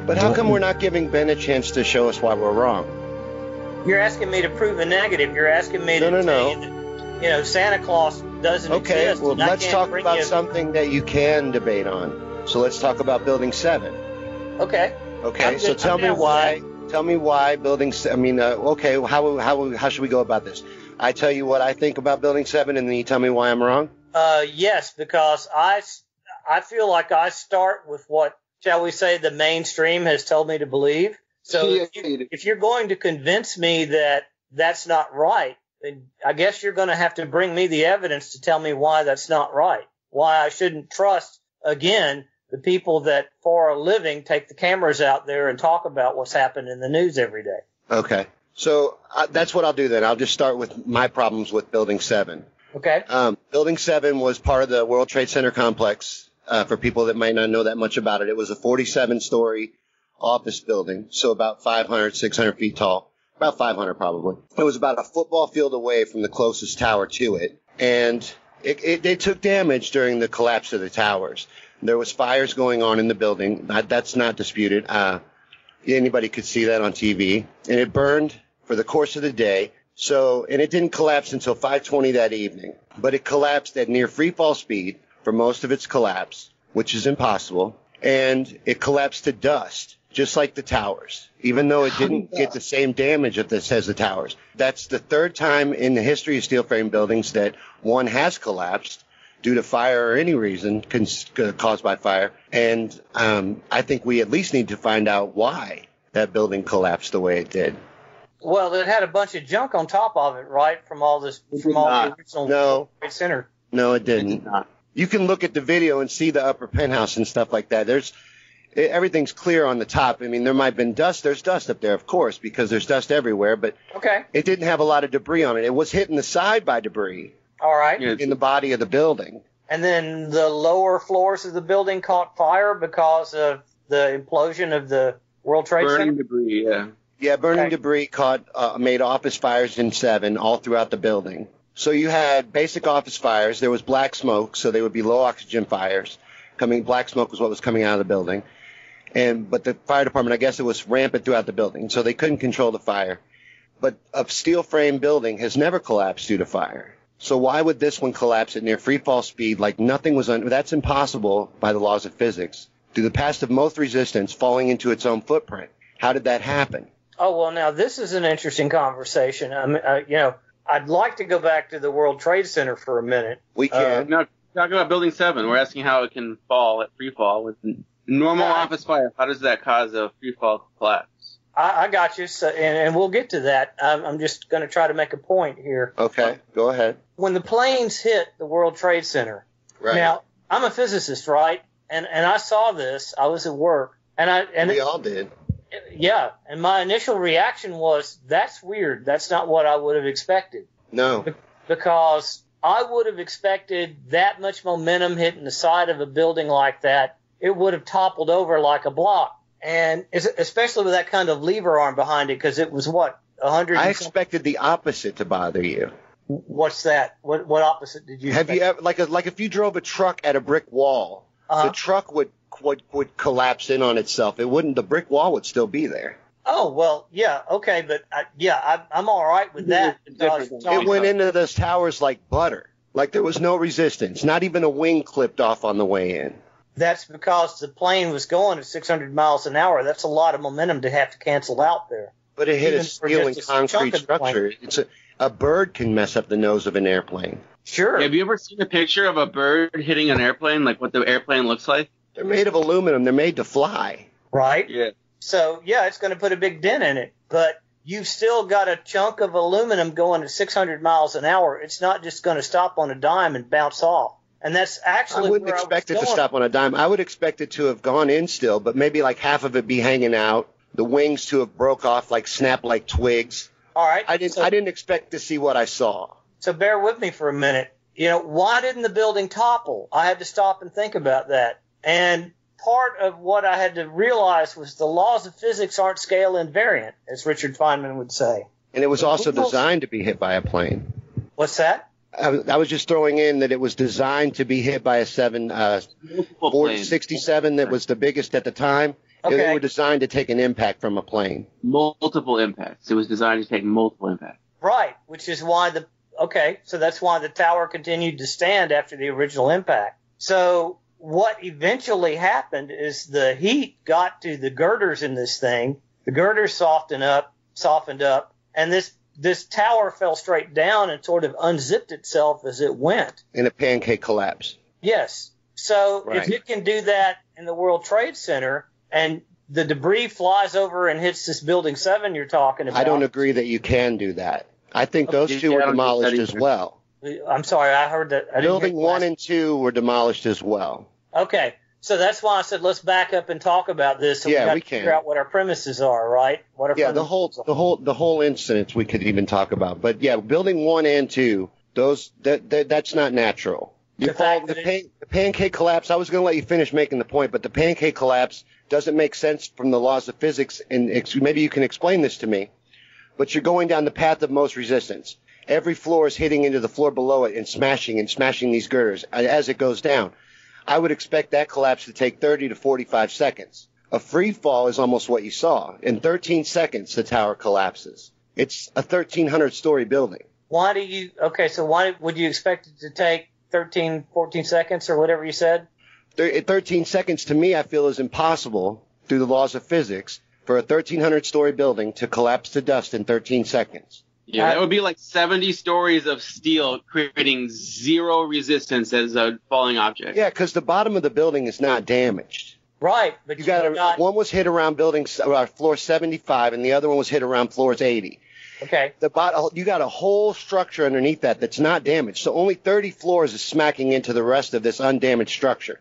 But how come we're not giving Ben a chance to show us why we're wrong? You're asking me to prove a negative. You're asking me to tell you that, you know, Santa Claus doesn't exist. Okay, well, let's talk about something that you can debate on. So let's talk about Building 7. Okay. Okay, so tell me why Building 7... I mean, okay, how should we go about this? I tell you what I think about Building 7, and then you tell me why I'm wrong? Yes, because I feel like I start with what, shall we say, the mainstream has told me to believe. So if you're going to convince me that that's not right, then I guess you're going to have to bring me the evidence to tell me why that's not right, why I shouldn't trust, again, the people that for a living take the cameras out there and talk about what's happened in the news every day. Okay. So that's what I'll do then. I'll just start with my problems with Building 7. Okay. Building 7 was part of the World Trade Center complex. For people that might not know that much about it, it was a 47-story office building, so about 500, 600 feet tall. About 500 probably. It was about a football field away from the closest tower to it, and it took damage during the collapse of the towers. There was fires going on in the building. That's not disputed. Anybody could see that on TV. And it burned for the course of the day. And it didn't collapse until 5:20 that evening. But it collapsed at near free fall speed for most of its collapse, which is impossible. And it collapsed to dust, just like the towers, even though it didn't get the same damage as the towers. That's the third time in the history of steel frame buildings that one has collapsed due to fire or any reason caused by fire. And I think we at least need to find out why that building collapsed the way it did. Well, it had a bunch of junk on top of it, right? From all the original Trade Center. No, it didn't. You can look at the video and see the upper penthouse and stuff like that. Everything's clear on the top. I mean, there might have been dust. There's dust up there, of course, because there's dust everywhere. But it didn't have a lot of debris on it. It was hit in the side by debris. All right. In the body of the building. And then the lower floors of the building caught fire because of the implosion of the World Trade Center? Burning debris, yeah. Yeah, burning debris made office fires in 7 all throughout the building. So you had basic office fires. There was black smoke, so they would be low oxygen fires. Black smoke was what was coming out of the building. But the fire department, I guess it was rampant throughout the building, so they couldn't control the fire. But a steel frame building has never collapsed due to fire. So why would this one collapse at near free fall speed like nothing was that's impossible by the laws of physics. Through the path of most resistance falling into its own footprint. How did that happen? Oh, well, now this is an interesting conversation. I'd like to go back to the World Trade Center for a minute. We can. No, talking about Building 7, we're asking how it can fall at free fall with normal office fire. How does that cause a free fall collapse? I got you, and we'll get to that. I'm just going to try to make a point here. Okay, go ahead. When the planes hit the World Trade Center, now I'm a physicist, right? And I saw this. I was at work, and we all did. Yeah, and my initial reaction was, that's weird. That's not what I would have expected. No. Because I would have expected that much momentum hitting the side of a building like that. It would have toppled over like a block. And especially with that kind of lever arm behind it, because it was, 100? I expected the opposite to bother you. What's that? What opposite did you expect? Have you ever, like if you drove a truck at a brick wall, the truck would collapse in on itself. It wouldn't. The brick wall would still be there. Oh, well, yeah, okay, but I'm all right with that. It went into those towers like butter. Like there was no resistance. Not even a wing clipped off on the way in. That's because the plane was going at 600 miles an hour. That's a lot of momentum to have to cancel out there. But it hit a steel and concrete structure. A bird can mess up the nose of an airplane. Sure. Have you ever seen a picture of a bird hitting an airplane, like what the airplane looks like? They're made of aluminum. They're made to fly. Right? Yeah. So, yeah, it's going to put a big dent in it. But you've still got a chunk of aluminum going at 600 miles an hour. It's not just going to stop on a dime and bounce off. And that's actually I wouldn't expect it to stop on a dime. I would expect it to have gone in still, but maybe like half of it be hanging out. The wings to have broke off, like snap like twigs. All right. I didn't expect to see what I saw. So bear with me for a minute. Why didn't the building topple? I had to stop and think about that. And part of what I had to realize was the laws of physics aren't scale invariant, as Richard Feynman would say. And it was also designed to be hit by a plane. What's that? I was just throwing in that it was designed to be hit by a 747 that was the biggest at the time. Okay. They were designed to take an impact from a plane. Multiple impacts. It was designed to take multiple impacts. Right, which is why so that's why the tower continued to stand after the original impact. So what eventually happened is the heat got to the girders in this thing. The girders softened up, and this tower fell straight down and sort of unzipped itself as it went. In a pancake collapse. Yes. So Right. if it can do that in the World Trade Center and the debris flies over and hits this building 7 you're talking about. I don't agree that you can do that. I think those two were demolished as well. I'm sorry, I heard that. Building 1 and 2 were demolished as well. Okay. So that's why I said let's back up and talk about this. So Yeah, we we got to can. figure out what our premises are, right? What our Yeah, the premises whole incident we could even talk about. But yeah, building 1 and 2, that's not natural. The pancake collapse, I was going to let you finish making the point, but the pancake collapse doesn't make sense from the laws of physics, and maybe you can explain this to me, but you're going down the path of most resistance. Every floor is hitting into the floor below it and smashing these girders as it goes down. I would expect that collapse to take 30 to 45 seconds. A free fall is almost what you saw. In 13 seconds, the tower collapses. It's a 1,300-story building. Why would you expect it to take 13, 14 seconds or whatever you said? 13 seconds to me, I feel, is impossible through the laws of physics for a 1,300-story building to collapse to dust in 13 seconds. Yeah, that would be like 70 stories of steel creating zero resistance as a falling object. Yeah, because the bottom of the building is not damaged. Right, but you got one was hit around floor 75, and the other one was hit around floors 80. Okay. You got a whole structure underneath that's not damaged. So only 30 floors is smacking into the rest of this undamaged structure,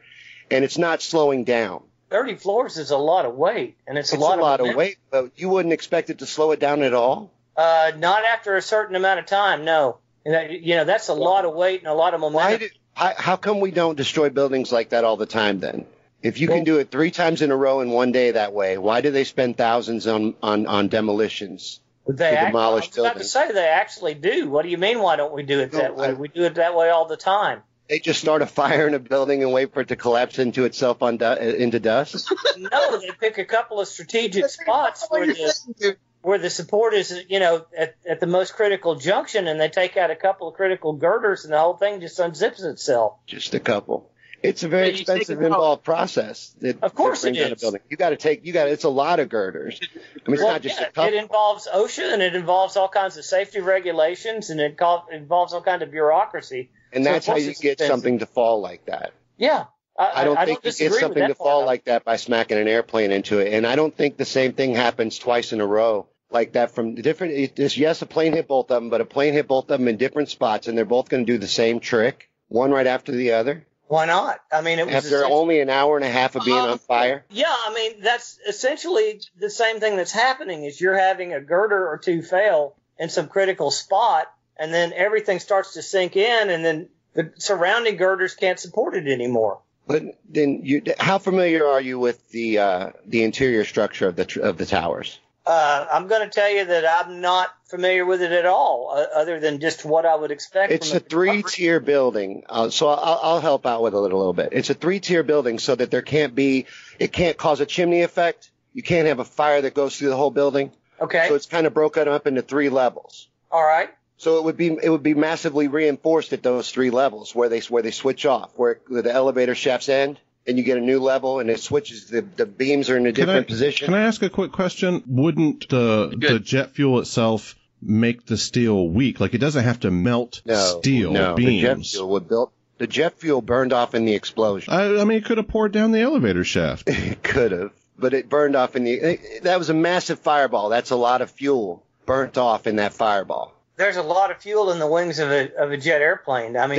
and it's not slowing down. 30 floors is a lot of weight, and it's a lot of weight, but you wouldn't expect it to slow it down at all? Not after a certain amount of time, no. That's a lot of weight and a lot of momentum. How come we don't destroy buildings like that all the time then? If you can do it 3 times in a row in one day that way, why do they spend thousands on demolitions to demolish buildings? I was about to say they actually do. What do you mean, why don't we do it that way? We do it that way all the time. They just start a fire in a building and wait for it to collapse into itself into dust? No, they pick a couple of strategic spots where the support is, at the most critical junction, and they take out a couple of critical girders, and the whole thing just unzips itself. Just a couple. It's a very expensive, involved process. Of course it is. Building. It's a lot of girders. I mean, it's not just a couple. It involves OSHA, and it involves all kinds of safety regulations, and it involves all kinds of bureaucracy. And that's how you get something to fall like that. Yeah. I don't think you get something to fall like that by smacking an airplane into it. And I don't think the same thing happens twice in a row like that from different. Yes, a plane hit both of them, but a plane hit both of them in different spots, and they're both going to do the same trick, one right after the other. Why not? I mean, it was after only an hour and a half of being on fire. Yeah, I mean, that's essentially the same thing that's happening is you're having a girder or two fail in some critical spot, and then everything starts to sink in, and then the surrounding girders can't support it anymore. But then, how familiar are you with the interior structure of the towers? I'm going to tell you that I'm not familiar with it at all, other than just what I would expect. It's a 3-tier building, so I'll help out with it a little bit. It's a 3-tier building, so that it can't cause a chimney effect. You can't have a fire that goes through the whole building. Okay. So it's kind of broken up into 3 levels. All right. So it would be massively reinforced at those 3 levels where they switch off, where the elevator shafts end. And you get a new level, and it switches. The beams are in a different position. Can I ask a quick question? Wouldn't the jet fuel itself make the steel weak? Like, it doesn't have to melt steel beams. The jet fuel burned off in the explosion. I mean, it could have poured down the elevator shaft. It could have, but it burned off that was a massive fireball. That's a lot of fuel burnt off in that fireball. There's a lot of fuel in the wings of a jet airplane. I mean,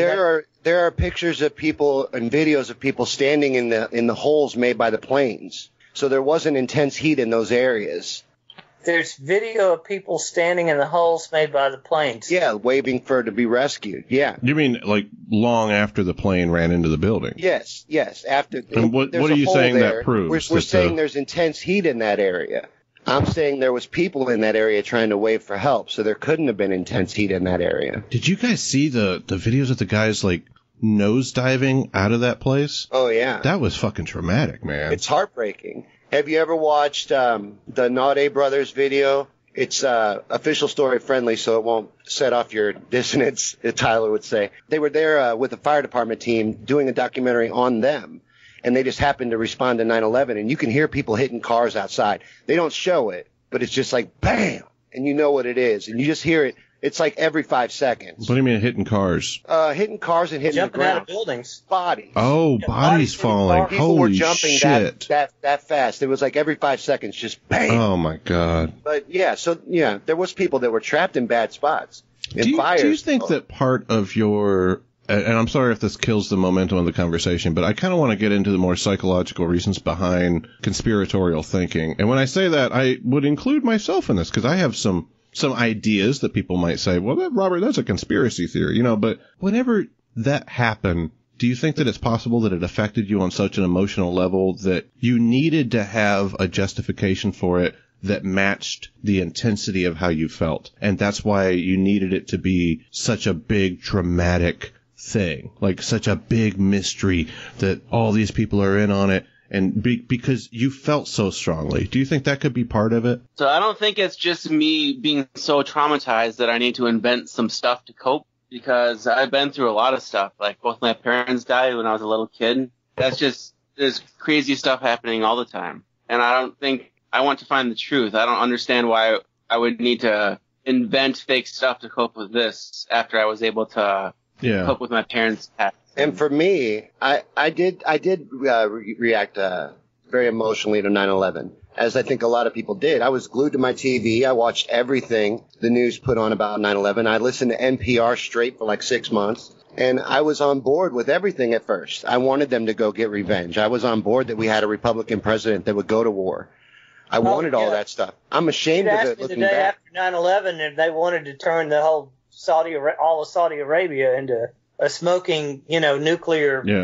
there are pictures of people and videos of people standing in the holes made by the planes. So there wasn't intense heat in those areas. There's video of people standing in the holes made by the planes. Yeah, waiting for it to be rescued. Yeah. You mean like long after the plane ran into the building? Yes. After. And what are you saying that proves? We're saying there's intense heat in that area. I'm saying there was people in that area trying to wave for help, so there couldn't have been intense heat in that area. Did you guys see the videos of the guys, like, nosediving out of that place? Oh, yeah. That was fucking traumatic, man. It's heartbreaking. Have you ever watched the Naughty Brothers video? It's official story friendly, so it won't set off your dissonance, Tyler would say. They were there with the fire department team doing a documentary on them, and they just happened to respond to 9/11, and you can hear people hitting cars outside. They don't show it, but it's just like, bam, and you know what it is, and you just hear it. It's like every 5 seconds. What do you mean hitting cars? Hitting cars and hitting Jumping the ground. out of buildings. Bodies. Oh, bodies falling. People Holy were jumping shit. that fast. It was like every 5 seconds, just bam. Oh, my God. But, yeah, there was people that were trapped in bad spots. Do you think that part of your... And I'm sorry if this kills the momentum of the conversation, but I kind of want to get into the more psychological reasons behind conspiratorial thinking. And when I say that, I would include myself in this, because I have some ideas that people might say, well, Robert, that's a conspiracy theory, but whenever that happened, do you think that it's possible that it affected you on such an emotional level that you needed to have a justification for it that matched the intensity of how you felt? And that's why you needed it to be such a big, dramatic thing, like such a big mystery that all these people are in on it. And because you felt so strongly. Do you think that could be part of it? So I don't think it's just me being so traumatized that I need to invent some stuff to cope, because I've been through a lot of stuff. Like, both my parents died when I was a little kid. There's crazy stuff happening all the time. And I don't think I want to find the truth. I don't understand why I would need to invent fake stuff to cope with this after I was able to cope with my parents' death. And for me, I did react very emotionally to 9/11, as I think a lot of people did. I was glued to my TV. I watched everything the news put on about 9/11. I listened to NPR straight for like 6 months, and I was on board with everything at first. I wanted them to go get revenge. I was on board that we had a Republican president that would go to war. I wanted all that stuff. I'm ashamed of it looking back. After 9/11, if they wanted to turn the whole all of Saudi Arabia into a smoking, nuclear, They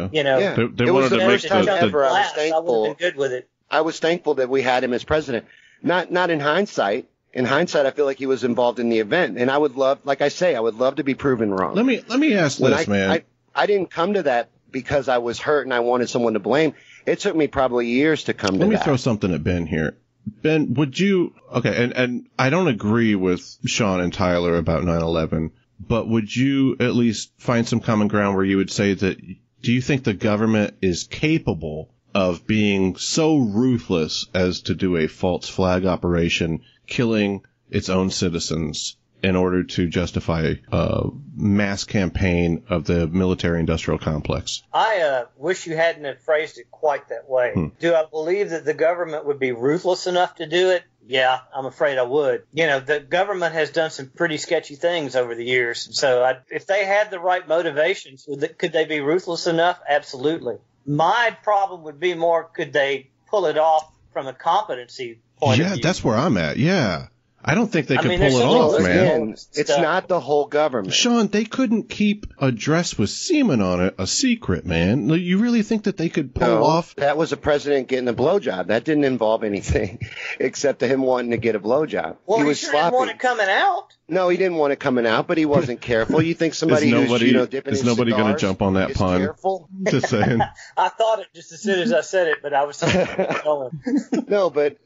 wanted to make ever. I was thankful. I would have been good with it. I was thankful that we had him as president. Not in hindsight. In hindsight, I feel like he was involved in the event, and I would love, like I say, I would love to be proven wrong. Let me ask this, man. I didn't come to that because I was hurt and I wanted someone to blame. It took me probably years to come to that. Let me throw something at Ben here. Ben, would you, and I don't agree with Shawn and Tyler about 9/11, but would you at least find some common ground where you would say that, do you think the government is capable of being so ruthless as to do a false flag operation, killing its own citizens in order to justify a mass campaign of the military-industrial complex? I wish you hadn't have phrased it quite that way. Do I believe that the government would be ruthless enough to do it? Yeah, I'm afraid I would. The government has done some pretty sketchy things over the years. So if they had the right motivations, could they be ruthless enough? Absolutely. My problem would be more, could they pull it off from a competency point of view? Yeah, that's where I'm at. Yeah. I don't think they could pull it off, man. It's not the whole government. Shawn, they couldn't keep a dress with semen on it a secret, man. You really think that they could pull off? That was a president getting a blowjob. That didn't involve anything except him wanting to get a blowjob. Well, he was sure sloppy. Didn't want it coming out. No, he didn't want it coming out, but he wasn't careful. You think somebody who's dipping is nobody going to jump on that pun? Careful? Just saying. I thought it just as soon as I said it, but I was going. No, but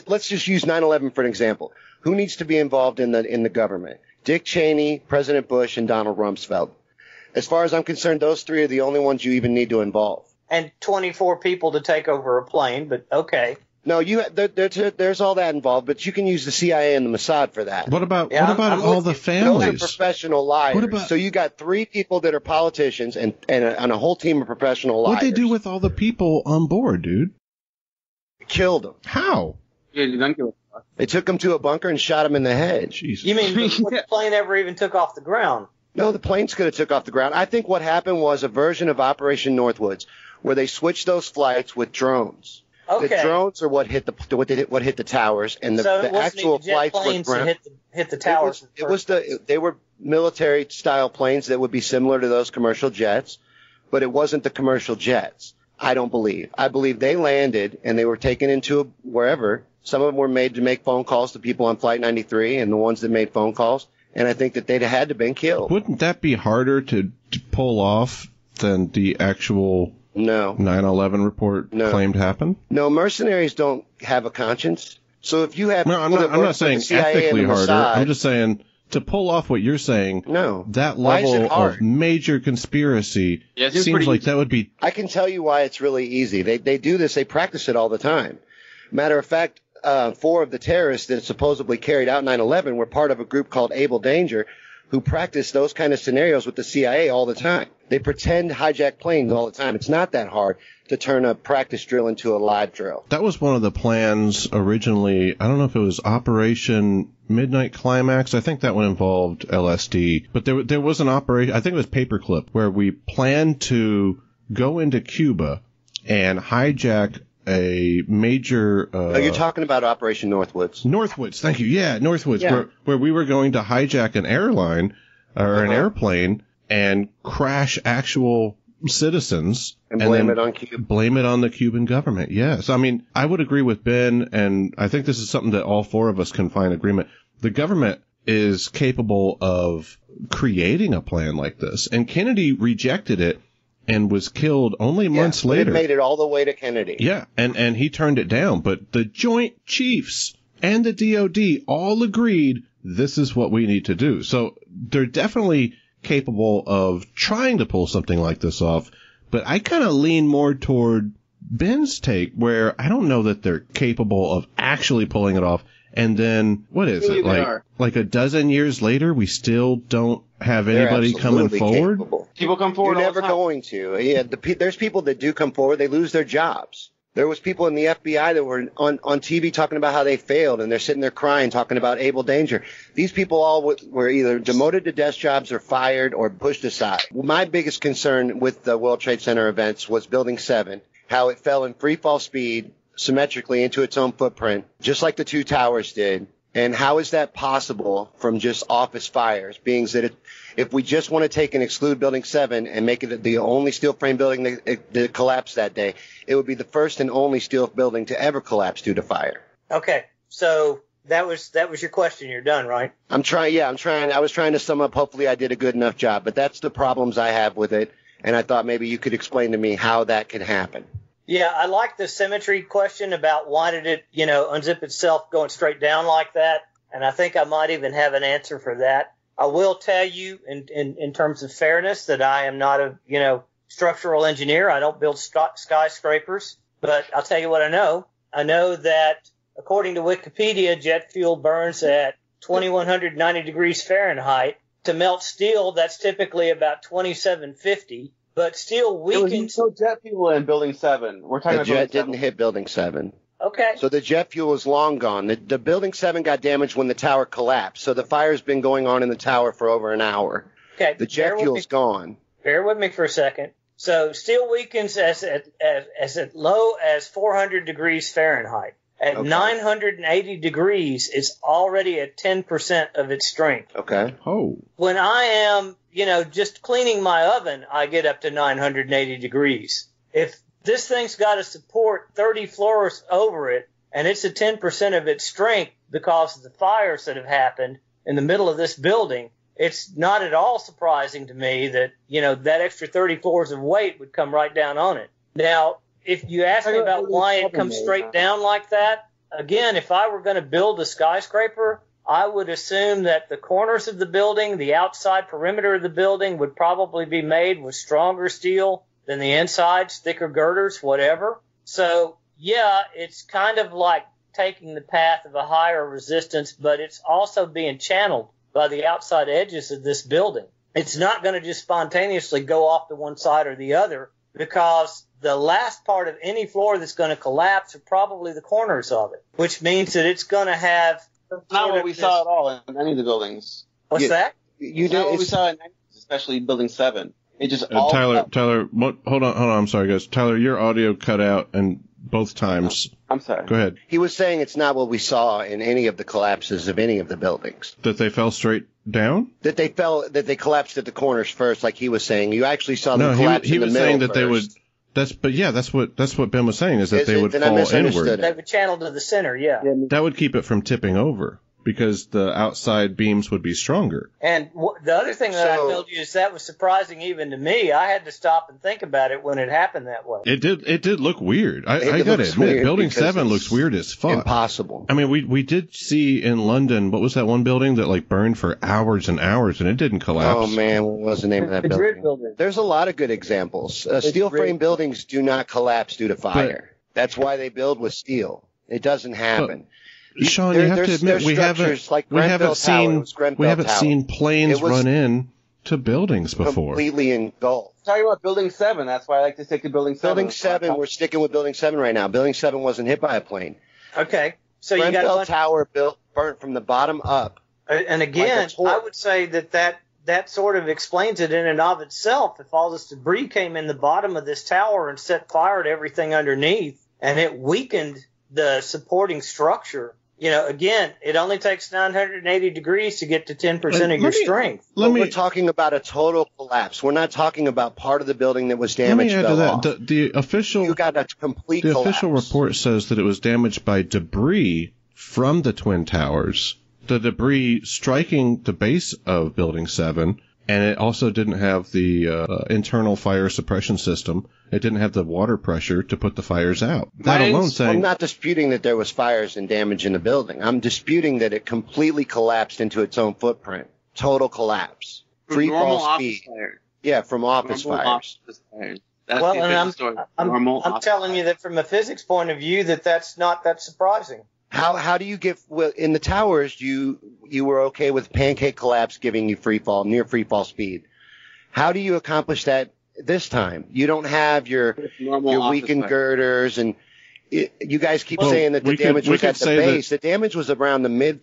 let's just use 9/11 for an example. Who needs to be involved in the government? Dick Cheney, President Bush, and Donald Rumsfeld. As far as I'm concerned, those three are the only ones you even need to involve. And 24 people to take over a plane, but okay. No, there's all that involved, but you can use the CIA and the Mossad for that. What about all the families? Those are professional liars. So you got 3 people that are politicians and a whole team of professional liars. What'd they do with all the people on board, dude? Killed them. How? They took him to a bunker and shot him in the head. Jesus. You mean the plane ever even took off the ground? No, the planes could have took off the ground. I think what happened was a version of Operation Northwoods, where they switched those flights with drones. Okay. The drones are what hit the towers, and the actual flights were ground. Hit the towers. They were military style planes that would be similar to those commercial jets, but it wasn't the commercial jets. I don't believe. I believe they landed and they were taken into wherever. Some of them were made to make phone calls to people on Flight 93 and the ones that made phone calls. And I think that they'd had to been killed. Wouldn't that be harder to pull off than the actual 9/11 report claimed happened? No, mercenaries don't have a conscience. So if you have... No, I'm not saying ethically harder. I'm just saying to pull off what you're saying, that level of major conspiracy seems like that would be... I can tell you why it's really easy. They do this. They practice it all the time. Matter of fact, 4 of the terrorists that supposedly carried out 9/11 were part of a group called Able Danger, who practice those kind of scenarios with the CIA all the time. They pretend to hijack planes all the time. It's not that hard to turn a practice drill into a live drill. That was one of the plans originally. I don't know if it was Operation Midnight Climax. I think that one involved LSD. But there was an operation, I think it was Paperclip, where we planned to go into Cuba and hijack a major... you're talking about Operation Northwoods. Northwoods, thank you. Yeah, Northwoods, where we were going to hijack an airline or an airplane and crash actual citizens and blame it on Cuba. Blame it on the Cuban government. Yes. I mean, I would agree with Ben, and I think this is something that all 4 of us can find agreement. The government is capable of creating a plan like this, and Kennedy rejected it and was killed only months later. It made it all the way to Kennedy. Yeah, and he turned it down. But the Joint Chiefs and the DOD all agreed this is what we need to do. So they're definitely capable of trying to pull something like this off. But I kind of lean more toward Ben's take, where I don't know that they're capable of actually pulling it off. And then, what is it, like a dozen years later, we still don't have anybody coming forward? Capable. People come forward. You're never going to. Yeah, there's people that do come forward. They lose their jobs. There was people in the FBI that were on TV talking about how they failed, and they're sitting there crying, talking about Able Danger. These people all were either demoted to desk jobs or fired or pushed aside. My biggest concern with the World Trade Center events was Building 7, how it fell in free fall speed symmetrically into its own footprint, just like the 2 towers did. And how is that possible from just office fires? Being that if we just want to take and exclude Building 7 and make it the only steel frame building that collapsed that day, it would be the first and only steel building to ever collapse due to fire. Okay, so that was your question. You're done, right? I'm trying. I was trying to sum up. Hopefully I did a good enough job, but that's the problems I have with it. And I thought maybe you could explain to me how that can happen. Yeah, I like the symmetry question about why did it, unzip itself going straight down like that. And I think I might even have an answer for that. I will tell you in terms of fairness that I am not a, structural engineer. I don't build skyscrapers, but I'll tell you what I know. I know that according to Wikipedia, jet fuel burns at 2190 degrees Fahrenheit. To melt steel, that's typically about 2750. But steel weakens. There was no jet fuel in Building 7. We're talking about the jet didn't hit Building 7. Okay. So the jet fuel is long gone. The Building 7 got damaged when the tower collapsed. So the fire's been going on in the tower for over an hour. Okay. The jet fuel's gone. Bear with me for a second. So steel weakens as low as 400 degrees Fahrenheit. At 980 degrees, it's already at 10% of its strength. Okay. Oh. When I am, just cleaning my oven, I get up to 980 degrees. If this thing's got to support 30 floors over it, and it's at 10% of its strength because of the fires that have happened in the middle of this building, it's not at all surprising to me that, that extra 30 floors of weight would come right down on it. Now, if you ask me about why it comes straight down like that, again, if I were going to build a skyscraper, I would assume that the corners of the building, the outside perimeter of the building would probably be made with stronger steel than the insides, thicker girders, whatever. So, yeah, it's kind of like taking the path of a higher resistance, but it's also being channeled by the outside edges of this building. It's not going to just spontaneously go off to one side or the other, because the last part of any floor that's going to collapse are probably the corners of it, which means that it's going to have... That's not what we saw at all in any of the buildings. What's that? It's not what we saw in 90s, especially Building 7. It just Tyler, hold on, I'm sorry, guys. Tyler, your audio cut out and both times. I'm sorry. Go ahead. He was saying it's not what we saw in any of the collapses of any of the buildings. That they fell straight down? That they collapsed at the corners first, like he was saying. You actually saw them collapse in the middle he was saying that first. That's what Ben was saying, is that they would fall inward. They would channel to the center, yeah. That would keep it from tipping over, because the outside beams would be stronger. And the other thing that I told you is that was surprising even to me. I had to stop and think about it when it happened that way. It did look weird. I got to admit, Building 7 looks weird as fuck. Impossible. I mean, we did see in London, what was that one building that like burned for hours and hours and it didn't collapse? Oh man, what was the name of that building? There's a lot of good examples. Steel frame buildings do not collapse due to fire. That's why they build with steel. It doesn't happen. Shawn, you have to admit, we haven't seen planes run in to buildings before. Completely engulfed. Talking about Building 7, that's why I like to stick to Building 7. Building 7, we're sticking with Building 7 right now. Building 7 wasn't hit by a plane. Okay. So you got Grenfell Tower burnt from the bottom up. And again, I would say that sort of explains it in and of itself. If all this debris came in the bottom of this tower and set fire to everything underneath, and it weakened the supporting structure, again, it only takes 980 degrees to get to 10% of your strength. We're talking about a total collapse. We're not talking about part of the building that was damaged. Let me add to that. The official, you got a complete collapse. The official report says that it was damaged by debris from the Twin Towers. The debris striking the base of Building 7, and it also didn't have the internal fire suppression system. It didn't have the water pressure to put the fires out. I'm not disputing that there was fires and damage in the building. I'm disputing that it completely collapsed into its own footprint. Total collapse. Free fall speed. Yeah, from office fires. I'm telling you that from a physics point of view, that's not that surprising. How do you in the towers, you were okay with pancake collapse giving you near free fall speed. How do you accomplish that this time? You don't have your weakened girders, and you guys keep saying that the damage was at the base. The damage was around the mid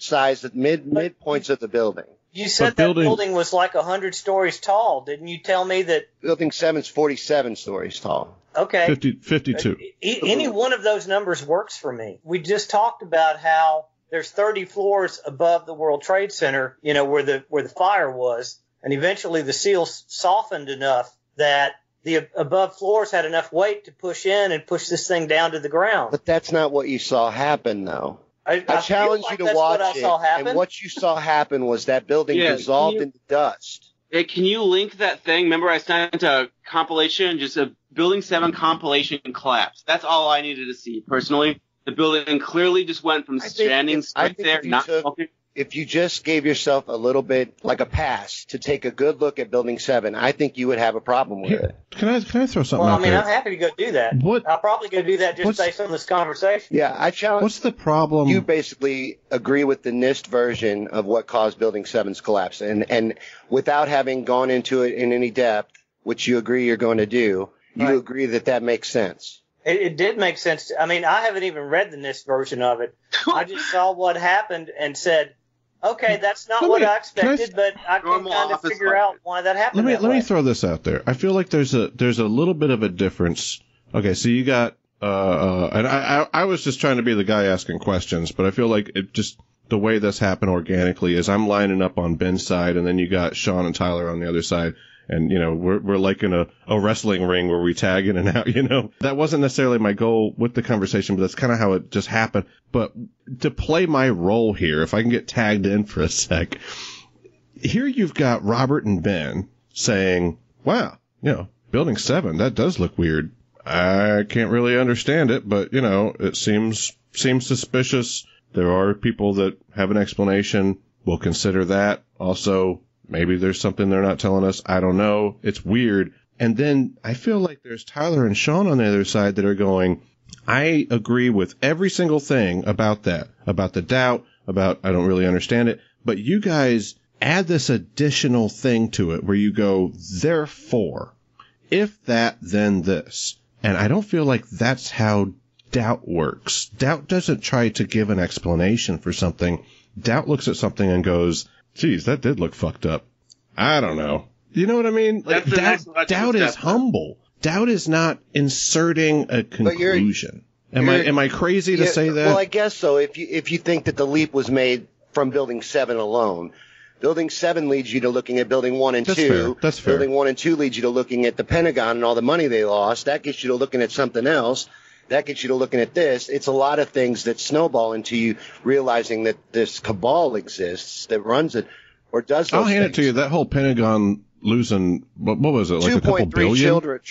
points of the building. You said that building was like 100 stories tall. Didn't you tell me that? Building 7's 47 stories tall. Okay. 52. Any one of those numbers works for me. We just talked about how there's 30 floors above the World Trade Center, where the fire was, and eventually the seals softened enough that the above floors had enough weight to push in and push this thing down to the ground. But that's not what you saw happen, though. I challenge you to watch it, and what you saw happen was that building dissolved into dust. Hey, can you link that thing? Remember I sent a compilation, just a Building 7 compilation collapse. That's all I needed to see, personally. The building clearly just went from standing straight there, not smoking. If you just gave yourself a little bit, like a pass, to take a good look at Building 7, I think you would have a problem with it. Can I throw something out there? I'm happy to go do that. I'll probably go do that based on this conversation. Yeah, I challenge. What's the problem? You basically agree with the NIST version of what caused Building 7's collapse, and without having gone into it in any depth, which you agree you're going to do, you agree that makes sense. It did make sense. I haven't even read the NIST version of it. I just saw what happened and said, okay, that's not what I expected, but I can kind of figure out why that happened. Let me throw this out there. I feel like there's a little bit of a difference. Okay, so you got and I was just trying to be the guy asking questions, but I feel like it just the way this happened organically is I'm lining up on Ben's side, and then you got Shawn and Tyler on the other side. And, we're like in a wrestling ring where we tag in and out, That wasn't necessarily my goal with the conversation, but that's kind of how it just happened. But to play my role here, if I can get tagged in for a sec, here you've got Robert and Ben saying, wow, Building 7, that does look weird. I can't really understand it, but, it seems suspicious. There are people that have an explanation. We'll consider that. Also, maybe there's something they're not telling us. I don't know. It's weird. And then I feel like there's Tyler and Shawn on the other side that are going, I agree with every single thing about that, about the doubt, about I don't really understand it. But you guys add this additional thing to it where you go, therefore, if that, then this. And I don't feel like that's how doubt works. Doubt doesn't try to give an explanation for something. Doubt looks at something and goes, geez, that did look fucked up. I don't know. You know what I mean? Like doubt is humble. Doubt is not inserting a conclusion. Am I crazy to say that? Well, I guess so. If you think that the leap was made from Building 7 alone, Building 7 leads you to looking at Building 1 and 2. That's fair. Building 1 and 2 leads you to looking at the Pentagon and all the money they lost. That gets you to looking at something else. That gets you to looking at this. It's a lot of things that snowball into you realizing that this cabal exists that runs it or does those I'll hand things. it to you. That whole Pentagon losing, what was it, like a couple billion? 2.3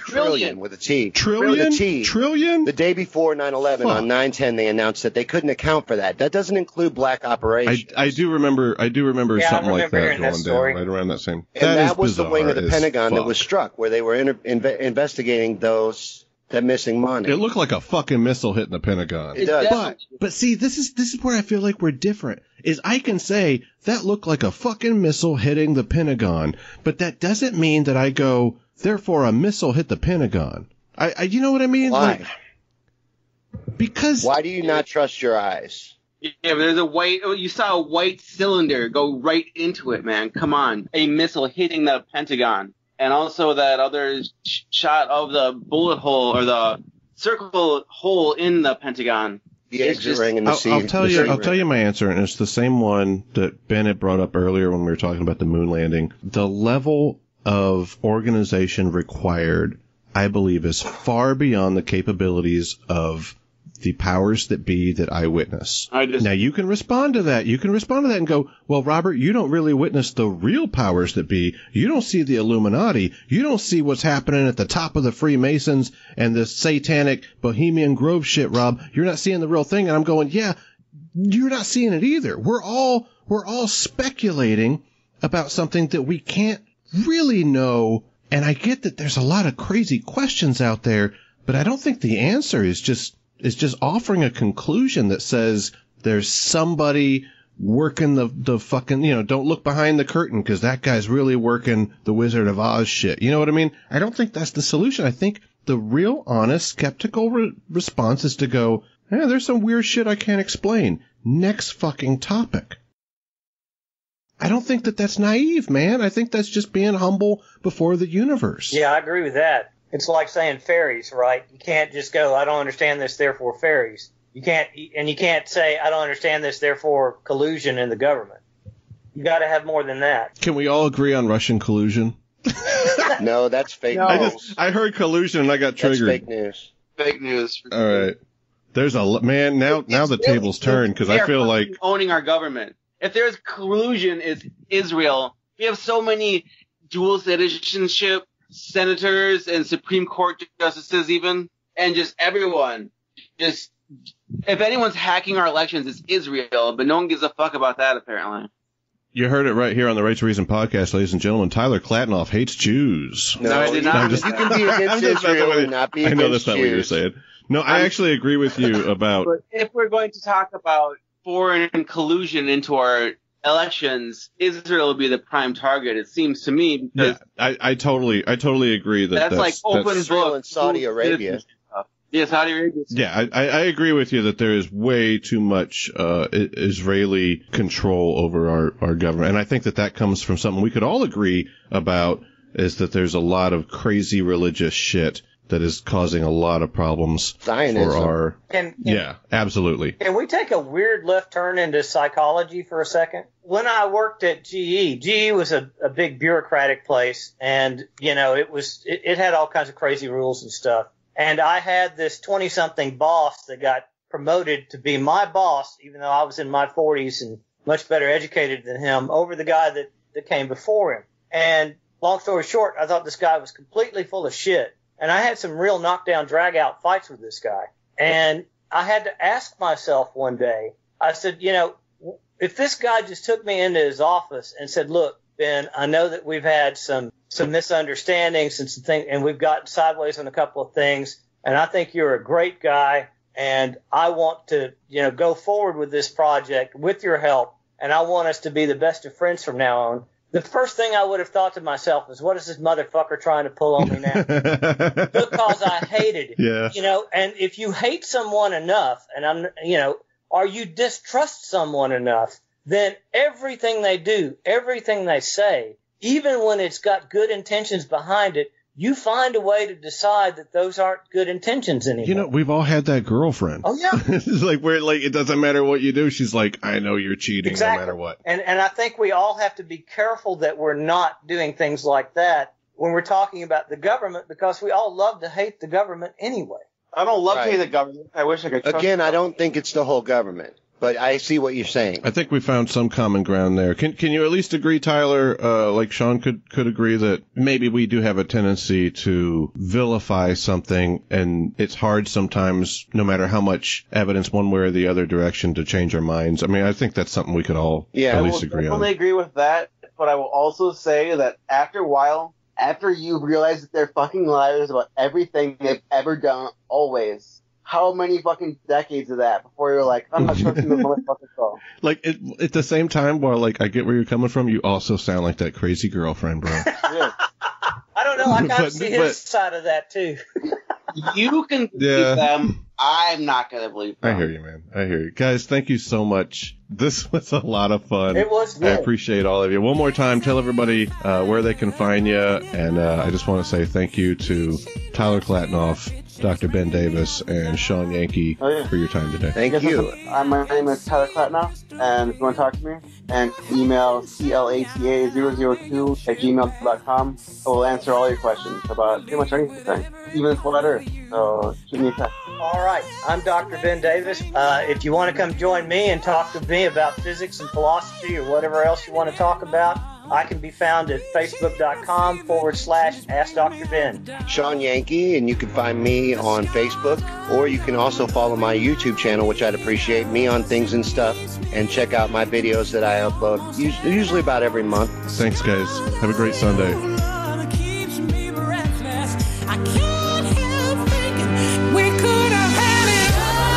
trillion with a T. Trillion? With a T. Trillion? The day before 9/11 on 9/10, they announced that they couldn't account for that. That doesn't include black operations. I do remember something like that going down story. right around that same. And that was bizarre the wing of the Pentagon that was fuck. struck, where they were investigating that missing money. It looked like a fucking missile hitting the Pentagon. It does. But see, this is where I feel like we're different. Is I can say that looked like a fucking missile hitting the Pentagon, but that doesn't mean that I go, therefore a missile hit the Pentagon. You know what I mean? Why? Like, because why do you not trust your eyes? Yeah, but there's you saw a white cylinder go right into it, man. Come on. A missile hitting the Pentagon. And also that other shot of the bullet hole or the circle hole in the Pentagon. The exit ring in the sea. I'll tell you my answer, and it's the same one that Ben had brought up earlier when we were talking about the moon landing. The level of organization required, I believe, is far beyond the capabilities of the powers that be that I witness. Now, you can respond to that. You can respond to that and go, well, Robert, you don't really witness the real powers that be. You don't see the Illuminati. You don't see what's happening at the top of the Freemasons and the satanic Bohemian Grove shit, Rob. You're not seeing the real thing. And I'm going, yeah, you're not seeing it either. We're all speculating about something that we can't really know. And I get that there's a lot of crazy questions out there, but I don't think the answer is just offering a conclusion that says there's somebody working the fucking, don't look behind the curtain because that guy's really working the Wizard of Oz shit. You know what I mean? I don't think that's the solution. I think the real, honest, skeptical response is to go, there's some weird shit I can't explain. Next fucking topic. I don't think that that's naive, man. I think that's just being humble before the universe. Yeah, I agree with that. It's like saying fairies, right? You can't just go, I don't understand this, therefore fairies. You can't say, I don't understand this, therefore collusion in the government. You got to have more than that. Can we all agree on Russian collusion? No, that's fake news. I heard collusion and I got triggered. That's fake news. Fake news. All right. There's man, now the tables turn because I feel like owning our government. If there's collusion, it's Israel. We have so many dual citizenship senators and Supreme Court justices even, and just everyone. Just if anyone's hacking our elections, it's Israel, but no one gives a fuck about that apparently. You heard it right here on the Right to Reason podcast, ladies and gentlemen. Tyler Clatanoff hates Jews. No, I did not. You can be against Israel and not be against Jews. I know that's not what you're saying. No, I actually agree with you about... But if we're going to talk about foreign collusion into our elections, Israel will be the prime target, it seems to me. Because I totally agree that that's like open Israel book and Saudi Arabia. Yeah, Saudi Arabia. Yeah, I agree with you that there is way too much Israeli control over our government. And I think that comes from something we could all agree about, is that there's a lot of crazy religious shit that is causing a lot of problems Zionism. for our... yeah, absolutely. Can we take a weird left turn into psychology for a second? When I worked at GE was a big bureaucratic place, and, it had all kinds of crazy rules and stuff. And I had this 20-something boss that got promoted to be my boss, even though I was in my 40s and much better educated than him, over the guy that came before him. And long story short, I thought this guy was completely full of shit. And I had some real knockdown, drag-out fights with this guy. And I had to ask myself one day, I said, if this guy just took me into his office and said, look, Ben, I know that we've had some misunderstandings and we've gotten sideways on a couple of things, and I think you're a great guy, and I want to, go forward with this project with your help, and I want us to be the best of friends from now on. The first thing I would have thought to myself is, what is this motherfucker trying to pull on me now? Because I hated it. Yeah. And if you hate someone enough, and or you distrust someone enough, then everything they do, everything they say, even when it's got good intentions behind it, you find a way to decide that those aren't good intentions anymore. You know, we've all had that girlfriend. Oh, yeah. It's like, where, like, it doesn't matter what you do. She's like, I know you're cheating Exactly. no matter what. And I think we all have to be careful that we're not doing things like that when we're talking about the government, because we all love to hate the government anyway. I don't love to Right. hate the government. I wish I could trust Again, I don't think it's the whole government, but I see what you're saying. I think we found some common ground there. Can you at least agree, Tyler, like Shawn could agree, that maybe we do have a tendency to vilify something, and it's hard sometimes, no matter how much evidence one way or the other direction, to change our minds? I mean, I think that's something we could all at least agree on. I definitely agree with that, but I will also say that after a while, after you realize that they're fucking liars about everything they've ever done, always, how many fucking decades of that before you're like, I'm not trusting this motherfucker at all? Like, at the same time, while, like, I get where you're coming from, you also sound like that crazy girlfriend, bro. Yeah. I don't know. I kind of see his side of that, too. You can believe them. I'm not going to believe them. I hear you, man. I hear you. Guys, thank you so much. This was a lot of fun. It was good. I appreciate all of you. One more time, tell everybody where they can find you. And I just want to say thank you to Tyler Clatanoff, Dr. Ben Davis, and Shawn Yankey for your time today. Thank you. My name is Tyler Clatanoff, and if you want to talk to me, and email clata002@gmail.com. I will answer all your questions about pretty much anything, even flat Earth. So shoot me a text. All right. I'm Dr. Ben Davis. If you want to come join me and talk to me about physics and philosophy or whatever else you want to talk about, I can be found at facebook.com/AskDrBen. Shawn Yankey, and you can find me on Facebook, or you can also follow my YouTube channel, which I'd appreciate, Me on Things and Stuff, and check out my videos that I upload usually about every month. Thanks, guys. Have a great Sunday.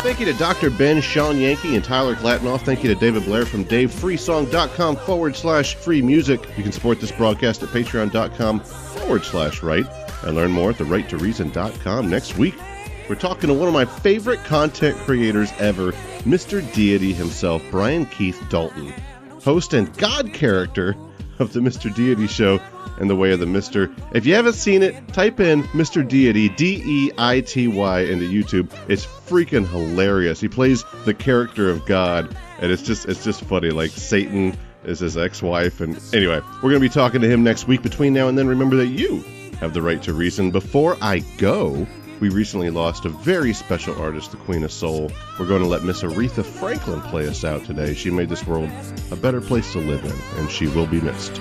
Thank you to Dr. Ben, Shawn Yankey, and Tyler Clatanoff. Thank you to David Blair from DaveFreeSong.com/free music. You can support this broadcast at Patreon.com/right, and learn more at TheRightToReason.com. Next week, we're talking to one of my favorite content creators ever, Mr. Deity himself, Brian Keith Dalton, host and God character of the Mr. Deity Show and the Way of the Mister. If you haven't seen it, type in Mr. Deity, D-E-I-T-Y, into YouTube. It's freaking hilarious. He plays the character of God, and it's just funny. Like, Satan is his ex-wife. And anyway, we're going to be talking to him next week. Between now and then, remember that you have the right to reason. Before I go, we recently lost a very special artist, the Queen of Soul. We're going to let Miss Aretha Franklin play us out today. She made this world a better place to live in, and she will be missed.